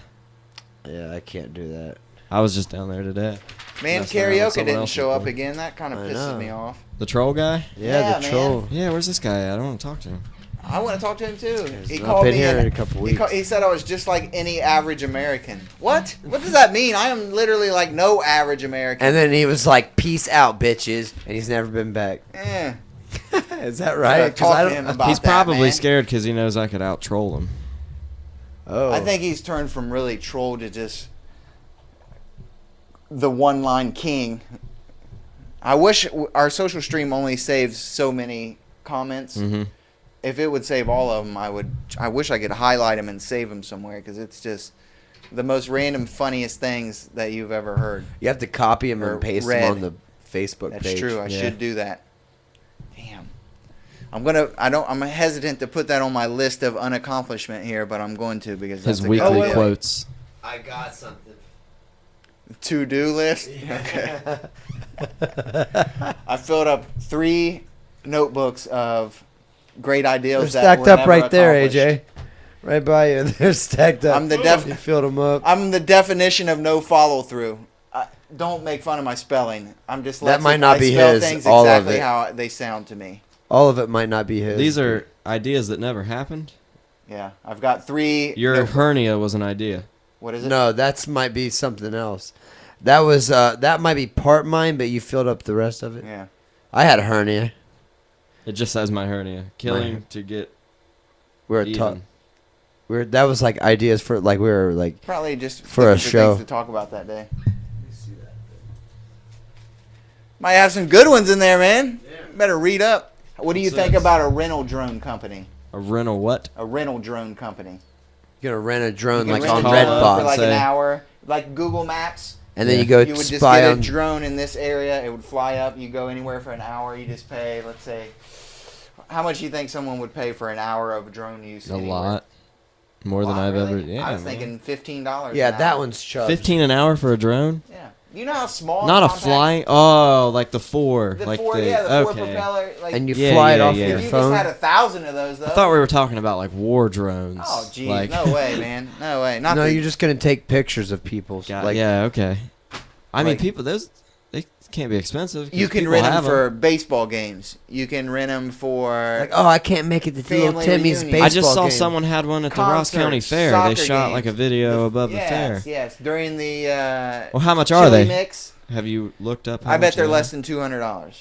Speaker 1: Yeah, I can't do that.
Speaker 3: I was just down there today.
Speaker 2: Man,
Speaker 3: Messing around with
Speaker 2: karaoke
Speaker 3: someone
Speaker 2: didn't
Speaker 3: else's
Speaker 2: show up
Speaker 3: board.
Speaker 2: again. That kind of
Speaker 1: I
Speaker 2: pisses
Speaker 1: know.
Speaker 2: me off.
Speaker 3: The troll guy?
Speaker 1: Yeah,
Speaker 2: Yeah,
Speaker 1: the
Speaker 2: man.
Speaker 1: troll.
Speaker 3: Yeah, where's this guy? I don't want to talk to him.
Speaker 2: I want to talk to him too. He
Speaker 1: He's
Speaker 2: called
Speaker 1: been
Speaker 2: me.
Speaker 1: here
Speaker 2: an-
Speaker 1: in a couple weeks.
Speaker 2: He said I was just like any average American. What? What does that mean? I am literally like no average American.
Speaker 1: And then he was like, "Peace out, bitches," and he's never been back.
Speaker 2: Eh.
Speaker 1: Is that right? 'Cause
Speaker 2: Talk
Speaker 1: I
Speaker 2: to
Speaker 1: don't-
Speaker 2: him about
Speaker 3: He's
Speaker 2: that,
Speaker 3: probably
Speaker 2: man.
Speaker 3: scared because he knows I could out troll him.
Speaker 1: Oh,
Speaker 2: I think he's turned from really troll to just the one-line king. I wish our social stream only saves so many comments.
Speaker 3: Mm-hmm.
Speaker 2: If it would save all of them, I wish I could highlight them and save them somewhere because it's just the most random, funniest things that you've ever heard.
Speaker 1: you have to copy him
Speaker 2: Or
Speaker 1: and paste
Speaker 2: red.
Speaker 1: him on the Facebook
Speaker 2: That's
Speaker 1: page.
Speaker 2: true. I
Speaker 3: Yeah.
Speaker 2: should do that. Damn. I'm hesitant to put that on my list of unaccomplishment here, but I'm going to because that's
Speaker 3: His
Speaker 2: a
Speaker 3: weekly
Speaker 2: good idea.
Speaker 3: quotes.
Speaker 1: I got something.
Speaker 2: To-do list. Okay. I filled up 3 notebooks of great ideas
Speaker 1: They're
Speaker 2: that
Speaker 1: stacked
Speaker 2: were
Speaker 1: up
Speaker 2: never
Speaker 1: right there,
Speaker 2: accomplished.
Speaker 1: AJ. Right by you. They're stacked up.
Speaker 2: I'm the
Speaker 1: You filled them up.
Speaker 2: I'm the definition of no follow through. Don't make fun of my spelling. I'm dyslexic.
Speaker 1: That might not
Speaker 2: I
Speaker 1: be
Speaker 2: spell
Speaker 1: his,
Speaker 2: things
Speaker 1: all of
Speaker 2: exactly
Speaker 1: it.
Speaker 2: how they sound to me.
Speaker 1: All of it might not be his.
Speaker 3: These are ideas that never happened.
Speaker 2: Yeah, I've got 3.
Speaker 3: Your hernia was an idea.
Speaker 2: What is it?
Speaker 1: No, that's might be something else. That was that might be part mine, but you filled up the rest of it.
Speaker 2: Yeah.
Speaker 1: I had a hernia.
Speaker 3: It just says my hernia. Killing to get
Speaker 1: We were
Speaker 3: even.
Speaker 1: taught. That was like ideas for like we were like.
Speaker 2: Probably just
Speaker 1: For a
Speaker 2: looking
Speaker 1: show.
Speaker 2: things to talk about that day. Might have some good ones in there, man. Better read up. What do you
Speaker 3: What's
Speaker 2: think
Speaker 3: that?
Speaker 2: about a rental drone company?
Speaker 3: a rental what?
Speaker 2: A rental drone company.
Speaker 1: You're gonna rent a drone
Speaker 2: You can
Speaker 1: like
Speaker 2: rent
Speaker 1: on
Speaker 2: a drone
Speaker 1: Redbox,
Speaker 2: for like an
Speaker 3: say.
Speaker 2: hour, like Google Maps.
Speaker 1: and then
Speaker 3: Yeah.
Speaker 1: you go
Speaker 2: You would just
Speaker 1: spy
Speaker 2: get a
Speaker 1: on.
Speaker 2: drone in this area. It would fly up. You go anywhere for an hour. You just pay. Let's say, how much do you think someone would pay for an hour of drone use?
Speaker 3: A
Speaker 2: anywhere?
Speaker 3: lot. More than
Speaker 2: Wow,
Speaker 3: I've
Speaker 2: really?
Speaker 3: ever. Yeah.
Speaker 2: I was
Speaker 3: man.
Speaker 2: thinking $15.
Speaker 1: Yeah,
Speaker 2: an
Speaker 1: that
Speaker 2: hour.
Speaker 1: one's chubbed.
Speaker 3: 15 an hour for a drone?
Speaker 2: Yeah. You know how small?
Speaker 3: Not a
Speaker 2: compact-
Speaker 3: flying. Oh, like the 4.
Speaker 2: The
Speaker 3: like
Speaker 2: 4,
Speaker 3: the
Speaker 2: yeah, the 4
Speaker 3: okay.
Speaker 2: propeller. Like,
Speaker 1: And you
Speaker 3: Yeah,
Speaker 1: fly it
Speaker 3: yeah,
Speaker 1: off
Speaker 3: yeah.
Speaker 1: your
Speaker 2: if you
Speaker 1: phone.
Speaker 2: just had 1,000 of those, though.
Speaker 3: I thought we were talking about like war drones.
Speaker 2: Oh, geez,
Speaker 3: Like,
Speaker 2: no way, man, no way. Not
Speaker 1: No,
Speaker 2: the,
Speaker 1: you're just gonna take pictures of people. Like,
Speaker 3: yeah, okay. I mean,
Speaker 1: like-
Speaker 3: people, they can't be expensive. 'cause
Speaker 2: You can
Speaker 3: people
Speaker 2: rent them
Speaker 3: have
Speaker 2: for baseball games. You can rent them for
Speaker 1: like, oh, I can't make it to little
Speaker 2: Family
Speaker 1: Timmy's
Speaker 2: reunion.
Speaker 1: baseball
Speaker 3: I just saw
Speaker 1: game.
Speaker 3: someone had one at the Ross County
Speaker 2: Concerts,
Speaker 3: Fair. They
Speaker 2: soccer
Speaker 3: shot
Speaker 2: games.
Speaker 3: like a video above the
Speaker 2: yes,
Speaker 3: fair.
Speaker 2: yes. During the
Speaker 3: Well, how much are
Speaker 2: chili
Speaker 3: they?
Speaker 2: mix,
Speaker 3: Have you looked up? How
Speaker 2: I bet
Speaker 3: much
Speaker 2: they're
Speaker 3: they
Speaker 2: less
Speaker 3: are?
Speaker 2: than $200.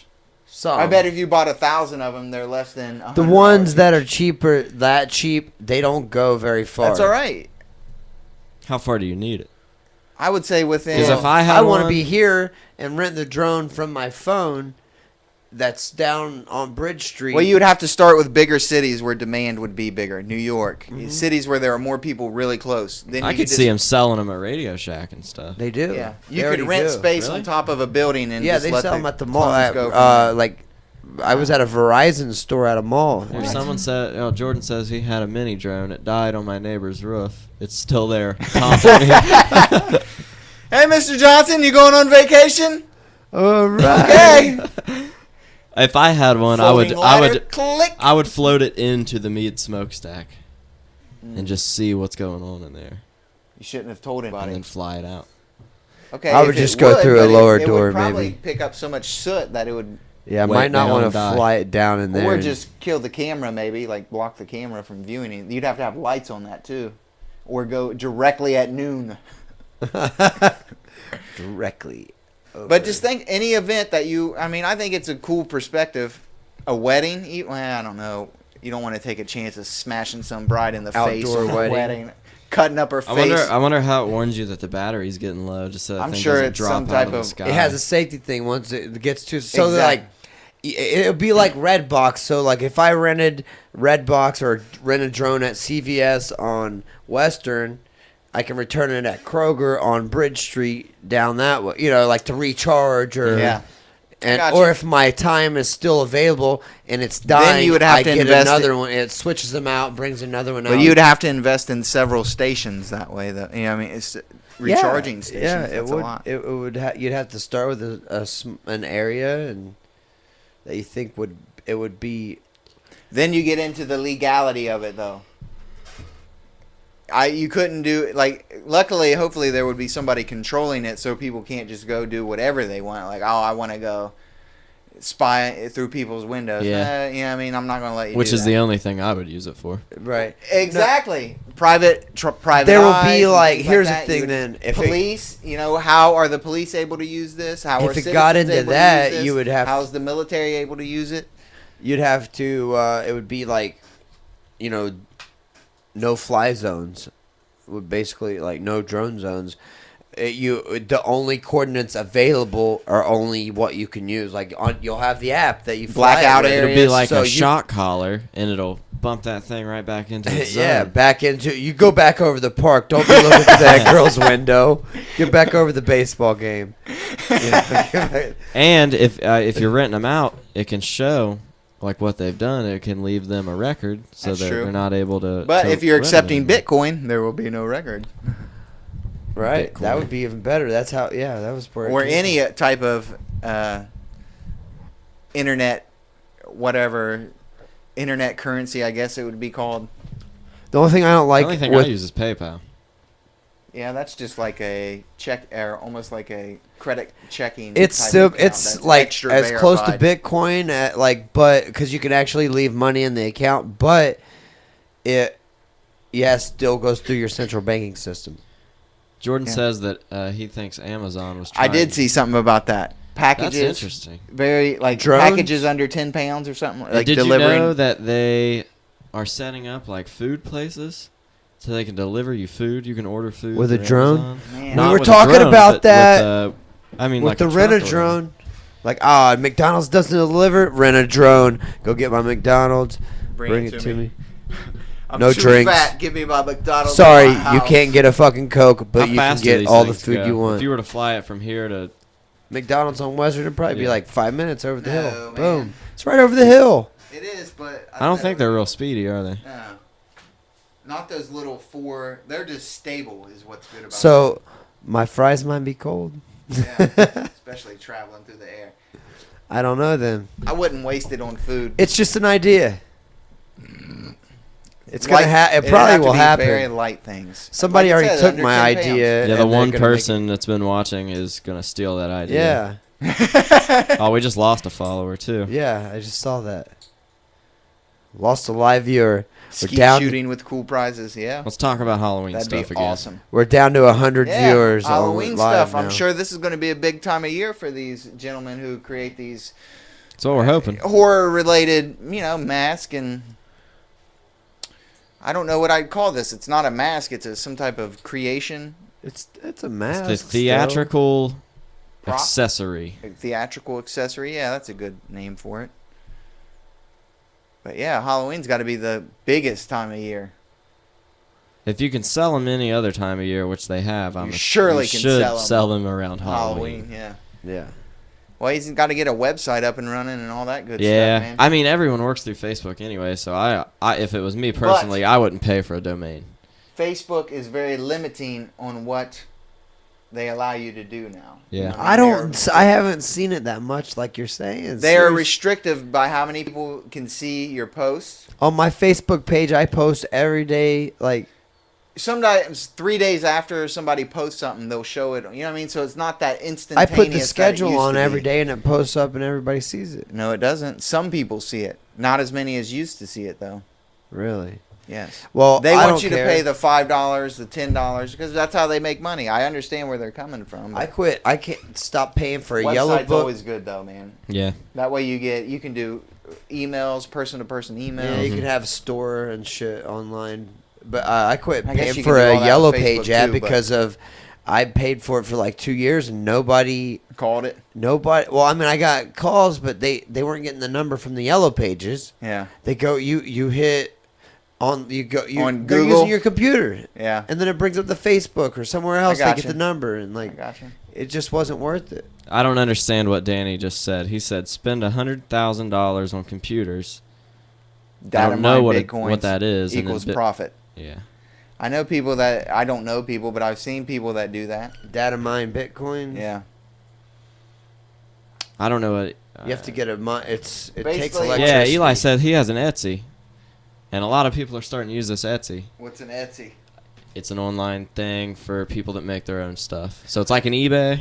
Speaker 1: Some.
Speaker 2: I bet if you bought 1,000 of them, they're less than $100.
Speaker 1: the ones that are cheaper, that cheap, they don't go very far.
Speaker 2: That's all right.
Speaker 3: How far do you need it?
Speaker 2: I would say within.
Speaker 3: Because if I had
Speaker 1: I want to
Speaker 3: one-
Speaker 1: be here and rent the drone from my phone. That's down on Bridge Street.
Speaker 2: Well, you would have to start with bigger cities where demand would be bigger. New York,
Speaker 1: Mm-hmm.
Speaker 2: cities where there are more people really close. Then
Speaker 3: I
Speaker 2: you
Speaker 3: could
Speaker 2: just-
Speaker 3: see them selling them at Radio Shack and stuff.
Speaker 1: They do.
Speaker 2: Yeah,
Speaker 1: They
Speaker 2: you could
Speaker 1: already
Speaker 2: rent
Speaker 1: do.
Speaker 2: space
Speaker 3: Really?
Speaker 2: on top of a building and
Speaker 1: Yeah,
Speaker 2: just
Speaker 1: they
Speaker 2: let
Speaker 1: sell
Speaker 2: the
Speaker 1: them at the mall.
Speaker 2: clones
Speaker 1: At,
Speaker 2: go from there.
Speaker 1: like, I was at a Verizon store at a mall.
Speaker 3: Or someone said, Jordan says he had a mini drone. It died on my neighbor's roof. It's still there. taunting me.
Speaker 2: Hey, Mr. Johnson, you going on vacation?
Speaker 1: All right.
Speaker 2: Okay.
Speaker 3: If I had one,
Speaker 2: Floating ladder, click.
Speaker 3: I would float it into the mead smokestack
Speaker 2: Mm.
Speaker 3: and just see what's going on in there,
Speaker 2: You shouldn't have told
Speaker 3: and
Speaker 2: anybody.
Speaker 3: then fly it out.
Speaker 2: Okay,
Speaker 1: I would
Speaker 2: if it
Speaker 1: just go through a
Speaker 2: but
Speaker 1: lower
Speaker 2: it
Speaker 1: door,
Speaker 2: would probably
Speaker 1: maybe.
Speaker 2: pick up so much soot that it would,
Speaker 1: Yeah, I
Speaker 3: Wait
Speaker 1: might not
Speaker 3: down
Speaker 1: want to
Speaker 3: and die.
Speaker 1: fly it down in there.
Speaker 2: or
Speaker 1: and-
Speaker 2: just kill the camera. Maybe like block the camera from viewing it. You'd have to have lights on that too, or go directly at noon.
Speaker 1: directly. Over.
Speaker 2: But just think, any event that you, I mean, I think it's a cool perspective. A wedding, well, I don't know. You don't want to take a chance of smashing some bride in the face
Speaker 1: Outdoor
Speaker 2: on a
Speaker 1: wedding.
Speaker 2: wedding, cutting up her
Speaker 3: I
Speaker 2: face.
Speaker 3: wonder how it warns you that the battery's getting low, just so that
Speaker 2: I'm
Speaker 3: thing
Speaker 2: sure
Speaker 3: doesn't
Speaker 2: it's
Speaker 3: drop
Speaker 2: some
Speaker 3: out
Speaker 2: type
Speaker 3: of the
Speaker 2: of-
Speaker 3: sky.
Speaker 1: It has a safety thing once it gets to so that,
Speaker 2: Exact-
Speaker 1: like it'll be like Redbox. So like if I rented Redbox or rent a drone at CVS on Western, I can return it at Kroger on Bridge Street down that way. You know, like to recharge or
Speaker 2: Yeah.
Speaker 1: And
Speaker 2: Gotcha.
Speaker 1: or if my time is still available and it's dying,
Speaker 2: you would have
Speaker 1: I
Speaker 2: to
Speaker 1: get
Speaker 2: invest
Speaker 1: another one. It switches them out, brings another one out.
Speaker 2: But you'd have to invest in several stations that way. Though, you know, I mean, it's recharging stations.
Speaker 1: Yeah,
Speaker 2: That's
Speaker 1: it would.
Speaker 2: a lot.
Speaker 1: It would. You'd have to start with an area and that you think would be.
Speaker 2: Then you get into the legality of it, though. You couldn't do like. Luckily, hopefully, there would be somebody controlling it, so people can't just go do whatever they want. Like, oh, I want to go spy through people's windows.
Speaker 3: Yeah.
Speaker 2: I mean, I'm not going to let you.
Speaker 3: Which
Speaker 2: do
Speaker 3: is
Speaker 2: that.
Speaker 3: the only thing I would use it for.
Speaker 1: Right.
Speaker 2: Exactly. Private.
Speaker 1: There will
Speaker 2: eyes
Speaker 1: be
Speaker 2: and
Speaker 1: like
Speaker 2: things
Speaker 1: here's
Speaker 2: that.
Speaker 1: the thing.
Speaker 2: You would-
Speaker 1: Then if
Speaker 2: police, how are the police able to use this? How are
Speaker 1: If it
Speaker 2: citizens
Speaker 1: got into
Speaker 2: able to
Speaker 1: that,
Speaker 2: use this?
Speaker 1: you would have
Speaker 2: How's the military able to use it?
Speaker 1: you'd have to. It would be like, no fly zones. Would basically like no drone zones. The only coordinates available are only what you can use. Like you'll have the app that you fly
Speaker 2: Blackout
Speaker 1: with.
Speaker 2: areas.
Speaker 3: It'll be like
Speaker 1: so
Speaker 3: a
Speaker 1: you-
Speaker 3: shock collar, and it'll bump that thing right back into the zone.
Speaker 1: Yeah, back into you. Go back over the park. Don't be looking through that girl's window. Get back over the baseball game. Yeah.
Speaker 3: And if you're renting them out, it can show like what they've done. It can leave them a record, so
Speaker 2: That's
Speaker 3: that
Speaker 2: true.
Speaker 3: they're not able to.
Speaker 2: But
Speaker 3: to
Speaker 2: if you're
Speaker 3: rent it
Speaker 2: accepting
Speaker 3: anymore.
Speaker 2: Bitcoin, there will be no record.
Speaker 1: Right.
Speaker 3: Bitcoin.
Speaker 1: That would be even better. That's how. Yeah, that was where. it
Speaker 2: Or
Speaker 1: came
Speaker 2: any
Speaker 1: from.
Speaker 2: type of internet, whatever, internet currency, I guess it would be called.
Speaker 1: The only thing I don't
Speaker 3: the
Speaker 1: like
Speaker 3: only thing
Speaker 1: with
Speaker 3: I use is PayPal.
Speaker 2: Yeah, that's just like a check, or almost like a credit checking.
Speaker 1: it's
Speaker 2: type
Speaker 1: still
Speaker 2: account
Speaker 1: it's
Speaker 2: that's
Speaker 1: like
Speaker 2: extra
Speaker 1: as close to
Speaker 2: verified.
Speaker 1: Bitcoin but because you can actually leave money in the account, but it still goes through your central banking system.
Speaker 3: Jordan
Speaker 2: Yeah.
Speaker 3: says that he thinks Amazon was.
Speaker 2: I
Speaker 3: Trying.
Speaker 2: did see something about that.
Speaker 3: That's
Speaker 2: Packages,
Speaker 3: interesting.
Speaker 2: very like
Speaker 1: Drones?
Speaker 2: packages under 10 pounds or something. Like
Speaker 3: Did
Speaker 2: delivering.
Speaker 3: you know that they are setting up like food places so they can deliver you food? You can order food
Speaker 1: With a
Speaker 3: through
Speaker 1: drone?
Speaker 3: Amazon.
Speaker 2: Man.
Speaker 1: We
Speaker 3: Not
Speaker 1: were
Speaker 3: with a
Speaker 1: talking
Speaker 3: drone,
Speaker 1: about
Speaker 3: but
Speaker 1: that
Speaker 3: With, I mean,
Speaker 1: with
Speaker 3: like
Speaker 1: the
Speaker 3: a
Speaker 1: rent a
Speaker 3: truck or
Speaker 1: drone. Like, McDonald's doesn't deliver. Rent a drone. Go get my McDonald's. Bring it to me.
Speaker 2: I'm
Speaker 1: No
Speaker 2: too
Speaker 1: drinks.
Speaker 2: fat. Give me my McDonald's.
Speaker 1: Sorry,
Speaker 2: at my
Speaker 1: you
Speaker 2: house.
Speaker 1: can't get a fucking Coke, but
Speaker 3: How
Speaker 1: you can
Speaker 3: fast do
Speaker 1: get
Speaker 3: these
Speaker 1: all the
Speaker 3: things
Speaker 1: food
Speaker 3: go?
Speaker 1: you want.
Speaker 3: If you were to fly it from here to,
Speaker 1: McDonald's on Western would probably be
Speaker 3: Yeah.
Speaker 1: like 5 minutes over the
Speaker 2: No,
Speaker 1: hill.
Speaker 2: man.
Speaker 1: Boom. It's right over the hill.
Speaker 2: It is, but
Speaker 3: I don't think they're real speedy, are they?
Speaker 2: No. Not those little four. They're just stable, is what's good about
Speaker 1: So, my fries might be cold.
Speaker 2: them. Yeah, especially traveling through the air.
Speaker 1: I don't know then.
Speaker 2: I wouldn't waste it on food.
Speaker 1: It's just an idea. It's gonna
Speaker 2: Light-
Speaker 1: It
Speaker 2: it'd
Speaker 1: probably
Speaker 2: have to
Speaker 1: will
Speaker 2: be
Speaker 1: happen.
Speaker 2: Very light things.
Speaker 1: Somebody
Speaker 2: Like I
Speaker 1: already
Speaker 2: said,
Speaker 1: took
Speaker 2: under
Speaker 1: my
Speaker 2: 10 pounds.
Speaker 1: idea.
Speaker 3: Yeah,
Speaker 1: and
Speaker 3: the
Speaker 1: they're
Speaker 3: one
Speaker 1: gonna make
Speaker 3: person that's been watching is gonna steal that idea.
Speaker 1: Yeah.
Speaker 3: Oh, we just lost a follower too.
Speaker 1: Yeah, I just saw that. Lost a live viewer.
Speaker 2: Ski
Speaker 1: down-
Speaker 2: shooting with cool prizes. Yeah,
Speaker 3: Let's talk about Halloween
Speaker 2: that'd
Speaker 3: stuff
Speaker 2: be
Speaker 3: again.
Speaker 2: awesome.
Speaker 1: We're down to 100
Speaker 2: Yeah,
Speaker 1: viewers
Speaker 2: Halloween
Speaker 1: on live
Speaker 2: stuff. I'm
Speaker 1: now.
Speaker 2: sure this is going to be a big time of year for these gentlemen who create these
Speaker 3: That's what we're hoping.
Speaker 2: horror-related, mask and. I don't know what I'd call this. It's not a mask. It's some type of creation,
Speaker 1: It's a mask.
Speaker 3: It's the theatrical
Speaker 2: Prop?
Speaker 3: accessory.
Speaker 2: a theatrical accessory. Yeah, that's a good name for it. But yeah, Halloween's got to be the biggest time of year.
Speaker 3: If you can sell them any other time of year, which they have,
Speaker 2: You surely
Speaker 3: you
Speaker 2: can
Speaker 3: should
Speaker 2: sell 'em.
Speaker 3: them around Halloween.
Speaker 2: Yeah.
Speaker 1: Yeah.
Speaker 2: Well, he's got to get a website up and running and all that good
Speaker 3: Yeah,
Speaker 2: stuff, man.
Speaker 3: I mean everyone works through Facebook anyway, so I if it was me personally, I wouldn't pay for a domain.
Speaker 2: Facebook is very limiting on what they allow you to do now.
Speaker 3: Yeah.
Speaker 1: I haven't seen it that much like you're saying.
Speaker 2: They are
Speaker 1: Seriously.
Speaker 2: restrictive by how many people can see your posts.
Speaker 1: On my Facebook page, I post every day. Like,
Speaker 2: Sometimes 3 days after somebody posts something, they'll show it. You know what I mean? So it's not that
Speaker 1: I
Speaker 2: instantaneous.
Speaker 1: put the
Speaker 2: that it
Speaker 1: schedule
Speaker 2: used
Speaker 1: on
Speaker 2: to
Speaker 1: every
Speaker 2: be.
Speaker 1: day, and it posts up, and everybody sees it.
Speaker 2: No, it doesn't. Some people see it. Not as many as used to see it, though.
Speaker 1: Really?
Speaker 2: Yes.
Speaker 1: Well,
Speaker 2: They
Speaker 1: I
Speaker 2: want
Speaker 1: don't
Speaker 2: you
Speaker 1: care.
Speaker 2: to pay the $5, the $10, because that's how they make money. I understand where they're coming from.
Speaker 1: I
Speaker 2: but
Speaker 1: quit. I can't stop paying for a
Speaker 2: website's
Speaker 1: yellow book.
Speaker 2: always good, though, man.
Speaker 3: Yeah.
Speaker 2: That way you can do emails, person-to-person emails.
Speaker 1: Yeah, you can have a store and shit online. But I quit
Speaker 2: I guess
Speaker 1: paying
Speaker 2: you
Speaker 1: for
Speaker 2: can do all
Speaker 1: a
Speaker 2: that
Speaker 1: yellow
Speaker 2: with
Speaker 1: page
Speaker 2: Facebook
Speaker 1: ad
Speaker 2: too,
Speaker 1: because of I paid for it for like 2 years and nobody.
Speaker 2: Called it.
Speaker 1: Well, I mean, I got calls, but they weren't getting the number from the yellow pages.
Speaker 2: Yeah.
Speaker 1: They go, you hit on they're
Speaker 2: On
Speaker 1: using
Speaker 2: Google?
Speaker 1: your computer,
Speaker 2: Yeah.
Speaker 1: and then it brings up the Facebook or somewhere else. They
Speaker 2: gotcha.
Speaker 1: get the number, and
Speaker 2: I
Speaker 1: like
Speaker 2: gotcha.
Speaker 1: it just wasn't worth it.
Speaker 3: I don't understand what Danny just said. He said spend $100,000 on computers. I don't know what that is. and then
Speaker 2: Equals profit.
Speaker 3: Yeah.
Speaker 2: I know people that I don't know people, but I've seen people that do that.
Speaker 1: Data mine Bitcoin.
Speaker 2: Yeah.
Speaker 3: I don't know what.
Speaker 1: You have to get it takes
Speaker 2: Basically-
Speaker 1: electricity.
Speaker 3: Yeah, Eli said he has an Etsy, and a lot of people are starting to use this Etsy.
Speaker 2: What's an Etsy?
Speaker 3: It's an online thing for people that make their own stuff. So it's like an eBay,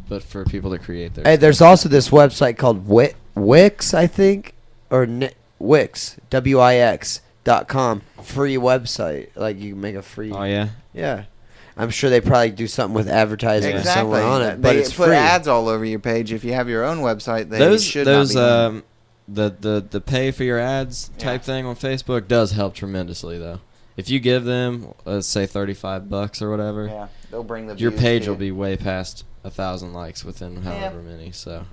Speaker 3: but for people that create their
Speaker 1: Hey,
Speaker 3: stuff.
Speaker 1: there's also this website called Wix, I think, or Wix, Wix.com, free website. Like you can make a free.
Speaker 3: Oh yeah.
Speaker 1: Yeah, I'm sure they probably do something with advertising
Speaker 2: Exactly.
Speaker 1: somewhere on it, but
Speaker 2: They
Speaker 1: it's
Speaker 2: put
Speaker 1: free.
Speaker 2: ads all over your page. If you have your own website, they
Speaker 3: those
Speaker 2: should
Speaker 3: those
Speaker 2: not be doing
Speaker 3: the pay for your ads type
Speaker 2: Yeah.
Speaker 3: thing on Facebook does help tremendously though. If you give them let's say $35 or whatever,
Speaker 2: Yeah, they'll bring the
Speaker 3: your
Speaker 2: views
Speaker 3: page
Speaker 2: to
Speaker 3: will
Speaker 2: you.
Speaker 3: be way past 1,000 likes within however many. So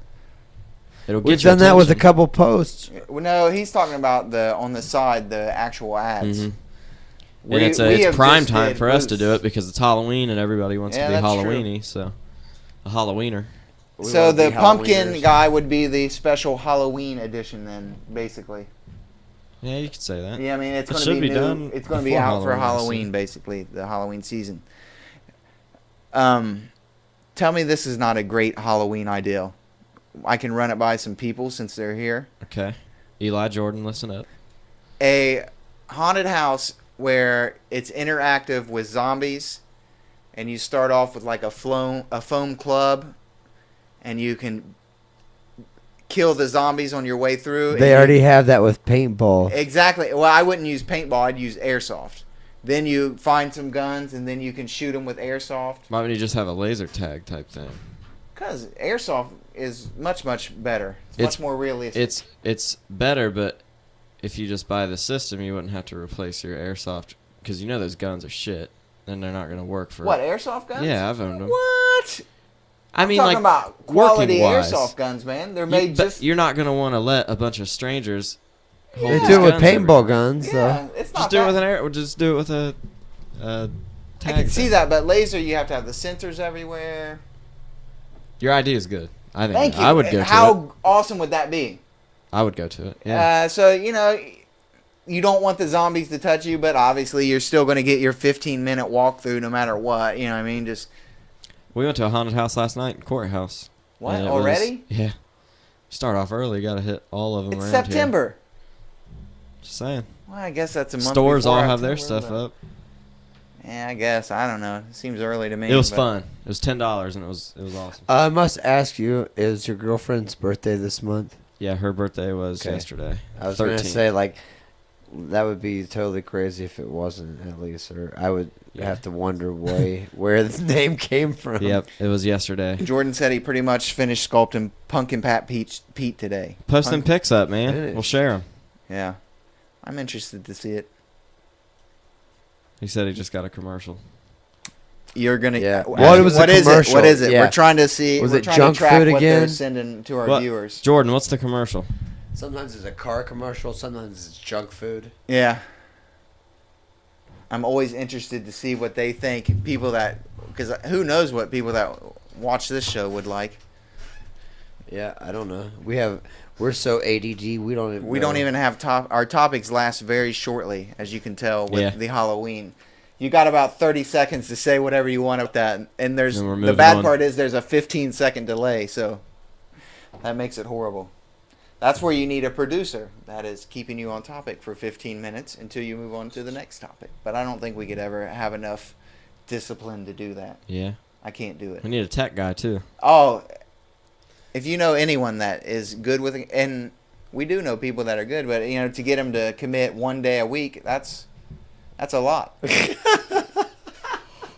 Speaker 3: It'll get
Speaker 1: We've
Speaker 3: your
Speaker 1: done that with a
Speaker 3: attention.
Speaker 1: couple posts.
Speaker 2: Well, no, he's talking about on the side, the actual ads.
Speaker 3: Mhm. And it's
Speaker 2: have
Speaker 3: prime
Speaker 2: just
Speaker 3: time
Speaker 2: did
Speaker 3: for us to
Speaker 2: boosts.
Speaker 3: do it because it's Halloween and everybody wants
Speaker 2: Yeah,
Speaker 3: to be
Speaker 2: that's true.
Speaker 3: Halloweeny. So, a Halloweener.
Speaker 1: We
Speaker 2: So
Speaker 1: wanna
Speaker 2: the
Speaker 1: be
Speaker 2: pumpkin
Speaker 1: Halloweeners.
Speaker 2: guy would be the special Halloween edition, then, basically.
Speaker 3: Yeah, you could say that.
Speaker 2: Yeah, I mean it's
Speaker 3: It
Speaker 2: going
Speaker 3: should
Speaker 2: to be
Speaker 3: be
Speaker 2: new.
Speaker 3: done
Speaker 2: It's going to be
Speaker 3: before
Speaker 2: out for
Speaker 3: Halloween, I
Speaker 2: Halloween,
Speaker 3: assume.
Speaker 2: basically the Halloween season. Tell me this is not a great Halloween idea. I can run it by some people since they're here.
Speaker 3: Okay. Eli Jordan, listen up.
Speaker 2: A haunted house where it's interactive with zombies, and you start off with like a foam club, and you can kill the zombies on your way through.
Speaker 1: They already have that with paintball.
Speaker 2: Exactly. Well, I wouldn't use paintball. I'd use airsoft. Then you find some guns, and then you can shoot them with airsoft.
Speaker 3: Why wouldn't you just have a laser tag type thing?
Speaker 2: Because airsoft is much, much better. It's much more realistic.
Speaker 3: It's better, but if you just buy the system, you wouldn't have to replace your airsoft because you know those guns are shit. Then they're not going to work for.
Speaker 2: What, airsoft guns?
Speaker 3: Yeah, I've owned them.
Speaker 2: What?
Speaker 3: I mean,
Speaker 2: talking
Speaker 3: like
Speaker 2: about quality
Speaker 3: working-wise.
Speaker 2: airsoft guns, man. They're
Speaker 3: You-
Speaker 2: made
Speaker 3: but
Speaker 2: just.
Speaker 3: you're not going to want to let a bunch of strangers. Hold
Speaker 1: They
Speaker 3: these
Speaker 1: do it with
Speaker 3: guns every-
Speaker 1: paintball guns, though.
Speaker 2: Yeah, it's not
Speaker 3: Just do it
Speaker 2: that.
Speaker 3: with an air. Just do it with a
Speaker 2: I
Speaker 3: tag.
Speaker 2: can see
Speaker 3: thing.
Speaker 2: that, but laser, you have to have the sensors everywhere.
Speaker 3: Your idea is good. I think
Speaker 2: Thank you.
Speaker 3: I would go to it.
Speaker 2: How awesome would that be?
Speaker 3: I would go to it. Yeah.
Speaker 2: So, you don't want the zombies to touch you, but obviously you're still going to get your 15-minute walkthrough no matter what. You know what I mean? Just
Speaker 3: We went to a haunted house last night, courthouse.
Speaker 2: what?
Speaker 3: and it was-
Speaker 2: Already?
Speaker 3: Yeah. Start off early. Got to hit all of them
Speaker 2: It's
Speaker 3: around
Speaker 2: September.
Speaker 3: Here. Just saying.
Speaker 2: Well, I guess that's a month
Speaker 3: Stores
Speaker 2: before
Speaker 3: all have their
Speaker 2: October,
Speaker 3: stuff
Speaker 2: but-
Speaker 3: up.
Speaker 2: Yeah, I guess. I don't know. It seems early to me.
Speaker 3: It was
Speaker 2: but-
Speaker 3: fun. It was $10 and it was awesome.
Speaker 1: I must ask you: is your girlfriend's birthday this month?
Speaker 3: Yeah, her birthday was
Speaker 1: Okay.
Speaker 3: yesterday.
Speaker 1: I was
Speaker 3: 13th.
Speaker 1: gonna say like that would be totally crazy if it wasn't at least, or I would
Speaker 3: Yeah.
Speaker 1: have to wonder where the name came from.
Speaker 3: Yep, it was yesterday.
Speaker 2: Jordan said he pretty much finished sculpting Pumpkin Pat Pete today.
Speaker 3: Post them pics up, man.
Speaker 1: Finish.
Speaker 3: We'll share them.
Speaker 2: Yeah. I'm interested to see it.
Speaker 3: He said he just got a commercial.
Speaker 2: You're gonna.
Speaker 1: Yeah.
Speaker 2: What
Speaker 1: was the
Speaker 2: What is it?
Speaker 1: commercial?
Speaker 2: What is it?
Speaker 1: Yeah.
Speaker 2: We're trying to see.
Speaker 1: Was
Speaker 2: we're
Speaker 1: it
Speaker 2: trying
Speaker 1: junk
Speaker 2: to track
Speaker 1: food
Speaker 2: what they're
Speaker 1: again?
Speaker 2: sending to our
Speaker 3: What?
Speaker 2: viewers.
Speaker 3: Jordan, what's the commercial?
Speaker 1: Sometimes it's a car commercial. Sometimes it's junk food.
Speaker 2: Yeah. I'm always interested to see what they think. People that, because who knows what people that watch this show would like.
Speaker 1: Yeah, I don't know. We're so ADD. We don't even.
Speaker 2: We don't even have our topics last very shortly, as you can tell with
Speaker 3: Yeah.
Speaker 2: the Halloween. You got about 30 seconds to say whatever you want with that, and there's
Speaker 3: Then we're
Speaker 2: the
Speaker 3: moving
Speaker 2: bad
Speaker 3: on.
Speaker 2: part is there's a 15-second delay, so that makes it horrible. That's where you need a producer that is keeping you on topic for 15 minutes until you move on to the next topic. But I don't think we could ever have enough discipline to do that.
Speaker 3: Yeah.
Speaker 2: I can't do it.
Speaker 3: We need a tech guy, too.
Speaker 2: Oh, if you know anyone that is good with, and we do know people that are good, but to get them to commit 1 day a week, that's a lot.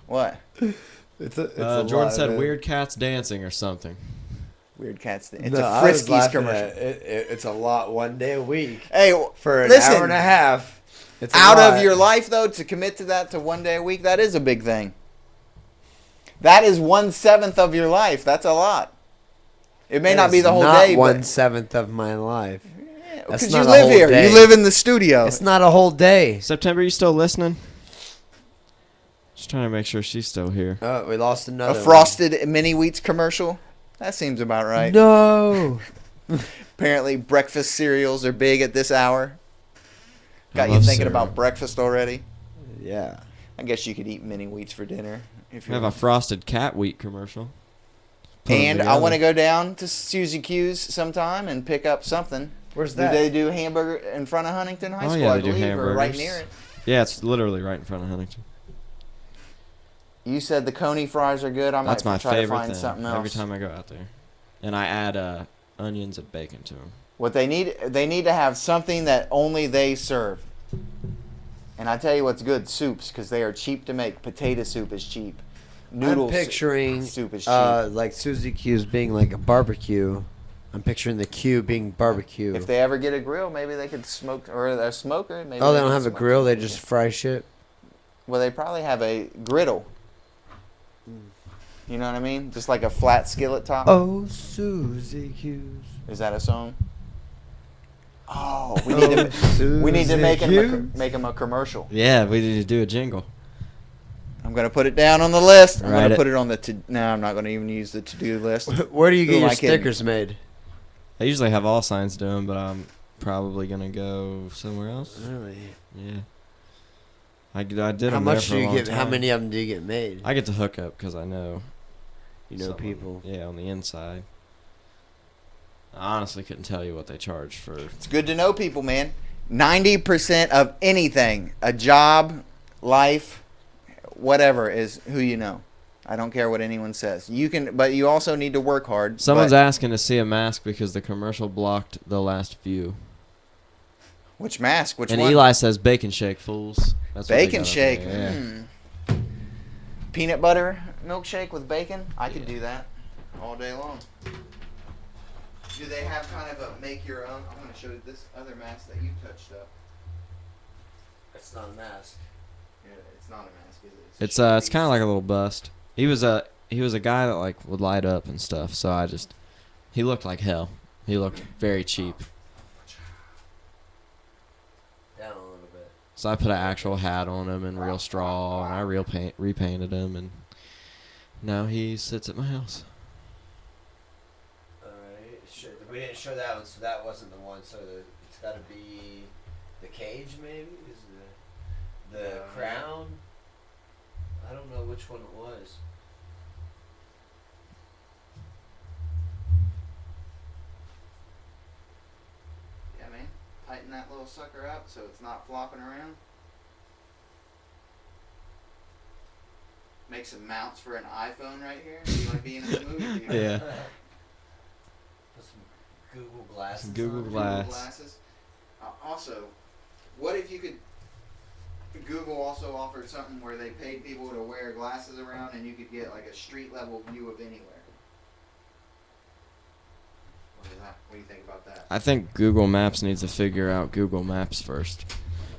Speaker 2: What?
Speaker 1: It's a
Speaker 3: Jordan
Speaker 1: lot,
Speaker 3: said
Speaker 1: man.
Speaker 3: weird cats dancing or something.
Speaker 2: Weird cats. It's
Speaker 1: No,
Speaker 2: a
Speaker 1: I was
Speaker 2: Friskies
Speaker 1: laughing
Speaker 2: commercial.
Speaker 1: at it. It's a lot 1 day a week
Speaker 2: Hey,
Speaker 1: for an
Speaker 2: listen,
Speaker 1: hour and a half. It's a
Speaker 2: out
Speaker 1: lot.
Speaker 2: of your life though, to commit to that to 1 day a week, that is a big thing. That is 1/7 of your life. That's a lot. It may
Speaker 1: That
Speaker 2: not be
Speaker 1: is
Speaker 2: the whole
Speaker 1: not
Speaker 2: day,
Speaker 1: 1/7 of my life. That's
Speaker 2: because
Speaker 1: not
Speaker 2: you
Speaker 1: a
Speaker 2: live
Speaker 1: whole
Speaker 2: here.
Speaker 1: day.
Speaker 2: You live in the studio.
Speaker 1: It's not a whole day.
Speaker 3: September, you still listening? Just trying to make sure she's still here.
Speaker 1: Oh, we lost
Speaker 2: A
Speaker 1: another.
Speaker 2: frosted mini wheats commercial. That seems about
Speaker 1: one.
Speaker 2: right.
Speaker 1: No.
Speaker 2: Apparently, breakfast cereals are big at this hour.
Speaker 3: I
Speaker 2: Got you
Speaker 3: love
Speaker 2: thinking
Speaker 3: cereal.
Speaker 2: about breakfast already.
Speaker 1: Yeah.
Speaker 2: I guess you could eat mini wheats for dinner if
Speaker 3: We
Speaker 2: you
Speaker 3: have a frosted cat wheat commercial. Put 'em
Speaker 2: And I
Speaker 3: together.
Speaker 2: want to go down to Susie Q's sometime and pick up something.
Speaker 1: Where's
Speaker 2: Do
Speaker 1: that?
Speaker 2: they do hamburger in front of Huntington High
Speaker 3: Oh,
Speaker 2: School?
Speaker 3: yeah,
Speaker 2: I
Speaker 3: they do
Speaker 2: believe, or right
Speaker 3: hamburgers.
Speaker 2: near it.
Speaker 3: Yeah, it's literally right in front of Huntington.
Speaker 2: You said the coney fries are good. I might
Speaker 3: That's my
Speaker 2: try to
Speaker 3: favorite
Speaker 2: find
Speaker 3: thing.
Speaker 2: something else.
Speaker 3: Every time I go out there, and I add onions and bacon to them.
Speaker 2: What they need to have something that only they serve. And I tell you what's good, soups, because they are cheap to make. Potato soup is cheap. Noodle
Speaker 1: I'm picturing
Speaker 2: soup is cheap.
Speaker 1: like Suzy Q's being like a barbecue. I'm picturing the Q being barbecue.
Speaker 2: If they ever get a grill, maybe they could smoke, or a smoker. Maybe
Speaker 1: Oh, they
Speaker 2: could
Speaker 1: don't have a
Speaker 2: smoke
Speaker 1: grill. They
Speaker 2: something.
Speaker 1: just fry shit.
Speaker 2: Well, they probably have a griddle. You know what I mean? Just like a flat skillet top.
Speaker 1: Oh, Susie Hughes.
Speaker 2: Is that a song? Oh, we need to make him a commercial.
Speaker 3: Yeah, we need to do a jingle.
Speaker 2: I'm gonna put it down on the list. I'm
Speaker 3: Write
Speaker 2: gonna
Speaker 3: it.
Speaker 2: put it on the no. I'm not gonna even use the to-do list.
Speaker 1: Where do you
Speaker 2: Who
Speaker 1: get
Speaker 2: am
Speaker 1: your
Speaker 2: I kidding?
Speaker 1: stickers made?
Speaker 3: I usually have all signs do 'em, but I'm probably gonna go somewhere else.
Speaker 1: Really?
Speaker 3: Yeah. I did
Speaker 1: How
Speaker 3: them
Speaker 1: much
Speaker 3: there
Speaker 1: do
Speaker 3: for
Speaker 1: you
Speaker 3: a long
Speaker 1: get? How
Speaker 3: time.
Speaker 1: many of them do you get made?
Speaker 3: I get to hook up because I know.
Speaker 1: You know
Speaker 3: someone.
Speaker 1: people.
Speaker 3: Yeah, on the inside. I honestly couldn't tell you what they charge for.
Speaker 2: It's good to know people, man. 90% of anything, a job, life, whatever, is who you know. I don't care what anyone says. You can, but you also need to work hard.
Speaker 3: Someone's
Speaker 2: but-
Speaker 3: asking to see a mask because the commercial blocked the last view.
Speaker 2: Which mask? Which
Speaker 3: And
Speaker 2: one?
Speaker 3: Eli says bacon shake, fools. That's what they
Speaker 2: Bacon
Speaker 3: got up
Speaker 2: shake.
Speaker 3: there, yeah.
Speaker 2: Peanut butter milkshake with bacon? I could do that all day long. Do they have kind of a make your own? I'm going to show you this other mask that you touched up.
Speaker 1: It's not a mask.
Speaker 2: Yeah, it's not a mask, is it?
Speaker 3: It's kind of like a little bust. He was a guy that like would light up and stuff. So he looked like hell. He looked very cheap.
Speaker 1: Down a little bit.
Speaker 3: So I put an actual hat on him and real straw, and I repainted him, and now he sits at my house.
Speaker 1: Alright. We didn't show that one, so that wasn't the one. So it's got to be the cage, maybe? Is the crown? I don't know which one it was.
Speaker 2: Yeah, man. Tighten that little sucker up so it's not flopping around. Make some mounts for an iPhone right here. You might be in the movie theater.
Speaker 3: Yeah.
Speaker 1: Put some Google glasses.
Speaker 3: Google
Speaker 1: on.
Speaker 3: Glass.
Speaker 2: Google glasses. Also, what if you could? Google also offered something where they paid people to wear glasses around, and you could get like a street level view of anywhere. What is that? What do you think about that?
Speaker 3: I think Google Maps needs to figure out Google Maps first.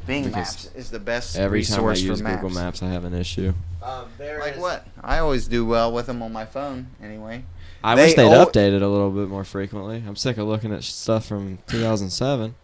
Speaker 2: Bing
Speaker 3: Because
Speaker 2: Maps is the best
Speaker 3: Every time I
Speaker 2: resource
Speaker 3: use
Speaker 2: for maps.
Speaker 3: Google Maps, I have an issue.
Speaker 2: Like what? I always do well with them on my phone, anyway.
Speaker 3: I
Speaker 2: They
Speaker 3: wish they'd
Speaker 2: al-
Speaker 3: update it a little bit more frequently. I'm sick of looking at stuff from 2007.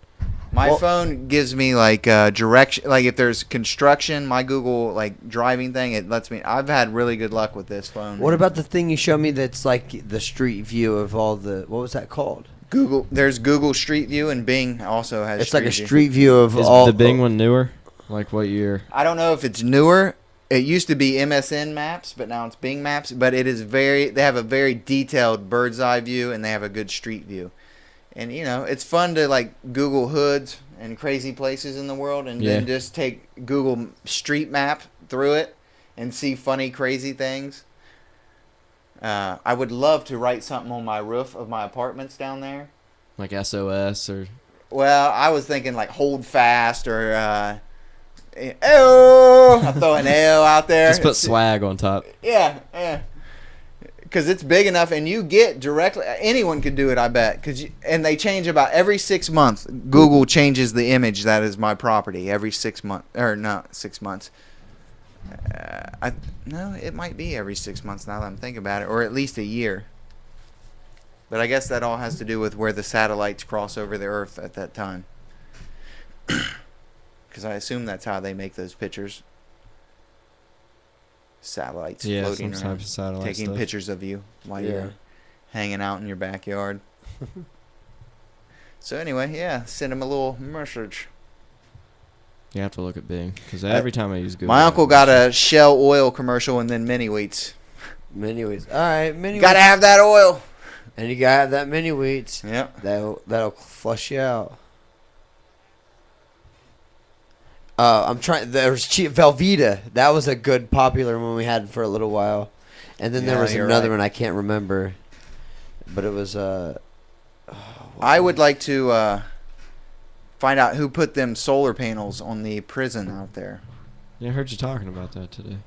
Speaker 2: My
Speaker 1: Well-
Speaker 2: phone gives me like direction, like if there's construction, my Google like driving thing, it lets me. I've had really good luck with this phone.
Speaker 1: What about the thing you showed me that's like the street view of all the? What was that called?
Speaker 2: Google? There's Google Street View, and Bing also has.
Speaker 1: It's like a
Speaker 2: View.
Speaker 1: street view of
Speaker 3: Is
Speaker 1: all
Speaker 3: the Bing one newer? Like what year?
Speaker 2: I don't know if it's newer. It used to be MSN Maps, but now it's Bing Maps. But it is they have a very detailed bird's eye view, and they have a good street view. And you know, it's fun to like Google hoods and crazy places in the world, and then
Speaker 3: Yeah.
Speaker 2: just take Google Street Map through it and see funny, crazy things. I would love to write something on my roof of my apartments down there.
Speaker 3: Like SOS or
Speaker 2: Well, I was thinking like hold fast or I'm throwing L out there.
Speaker 3: just put swag on top.
Speaker 2: Yeah, yeah. Because it's big enough, and you get directly. Anyone could do it, I bet. And they change about every 6 months. Google changes the image that is my property every 6 months, or not 6 months. No, it might be every 6 months now that I'm thinking about it, or at least a year. But I guess that all has to do with where the satellites cross over the Earth at that time. Because I assume that's how they make those pictures. Satellites
Speaker 3: Yeah,
Speaker 2: floating
Speaker 3: some
Speaker 2: around,
Speaker 3: type of satellite
Speaker 2: taking
Speaker 3: stuff.
Speaker 2: pictures of you while
Speaker 1: Yeah.
Speaker 2: you're hanging out in your backyard. So anyway, yeah, send him a little message.
Speaker 3: You have to look at Bing because every time I use Google.
Speaker 2: My uncle got a Shell oil commercial and then mini wheats.
Speaker 1: Mini wheats. All right, mini.
Speaker 2: Gotta
Speaker 1: wheats.
Speaker 2: have that oil.
Speaker 1: And you gotta have that mini wheats.
Speaker 2: Yep.
Speaker 1: That'll flush you out. I'm trying. There's Velveeta. That was a good popular one we had for a little while, and then there
Speaker 2: Yeah,
Speaker 1: was
Speaker 2: you're
Speaker 1: another
Speaker 2: right.
Speaker 1: one I can't remember, but it was
Speaker 2: I would like to find out who put them solar panels on the prison out there.
Speaker 3: Yeah, I heard you talking about that today.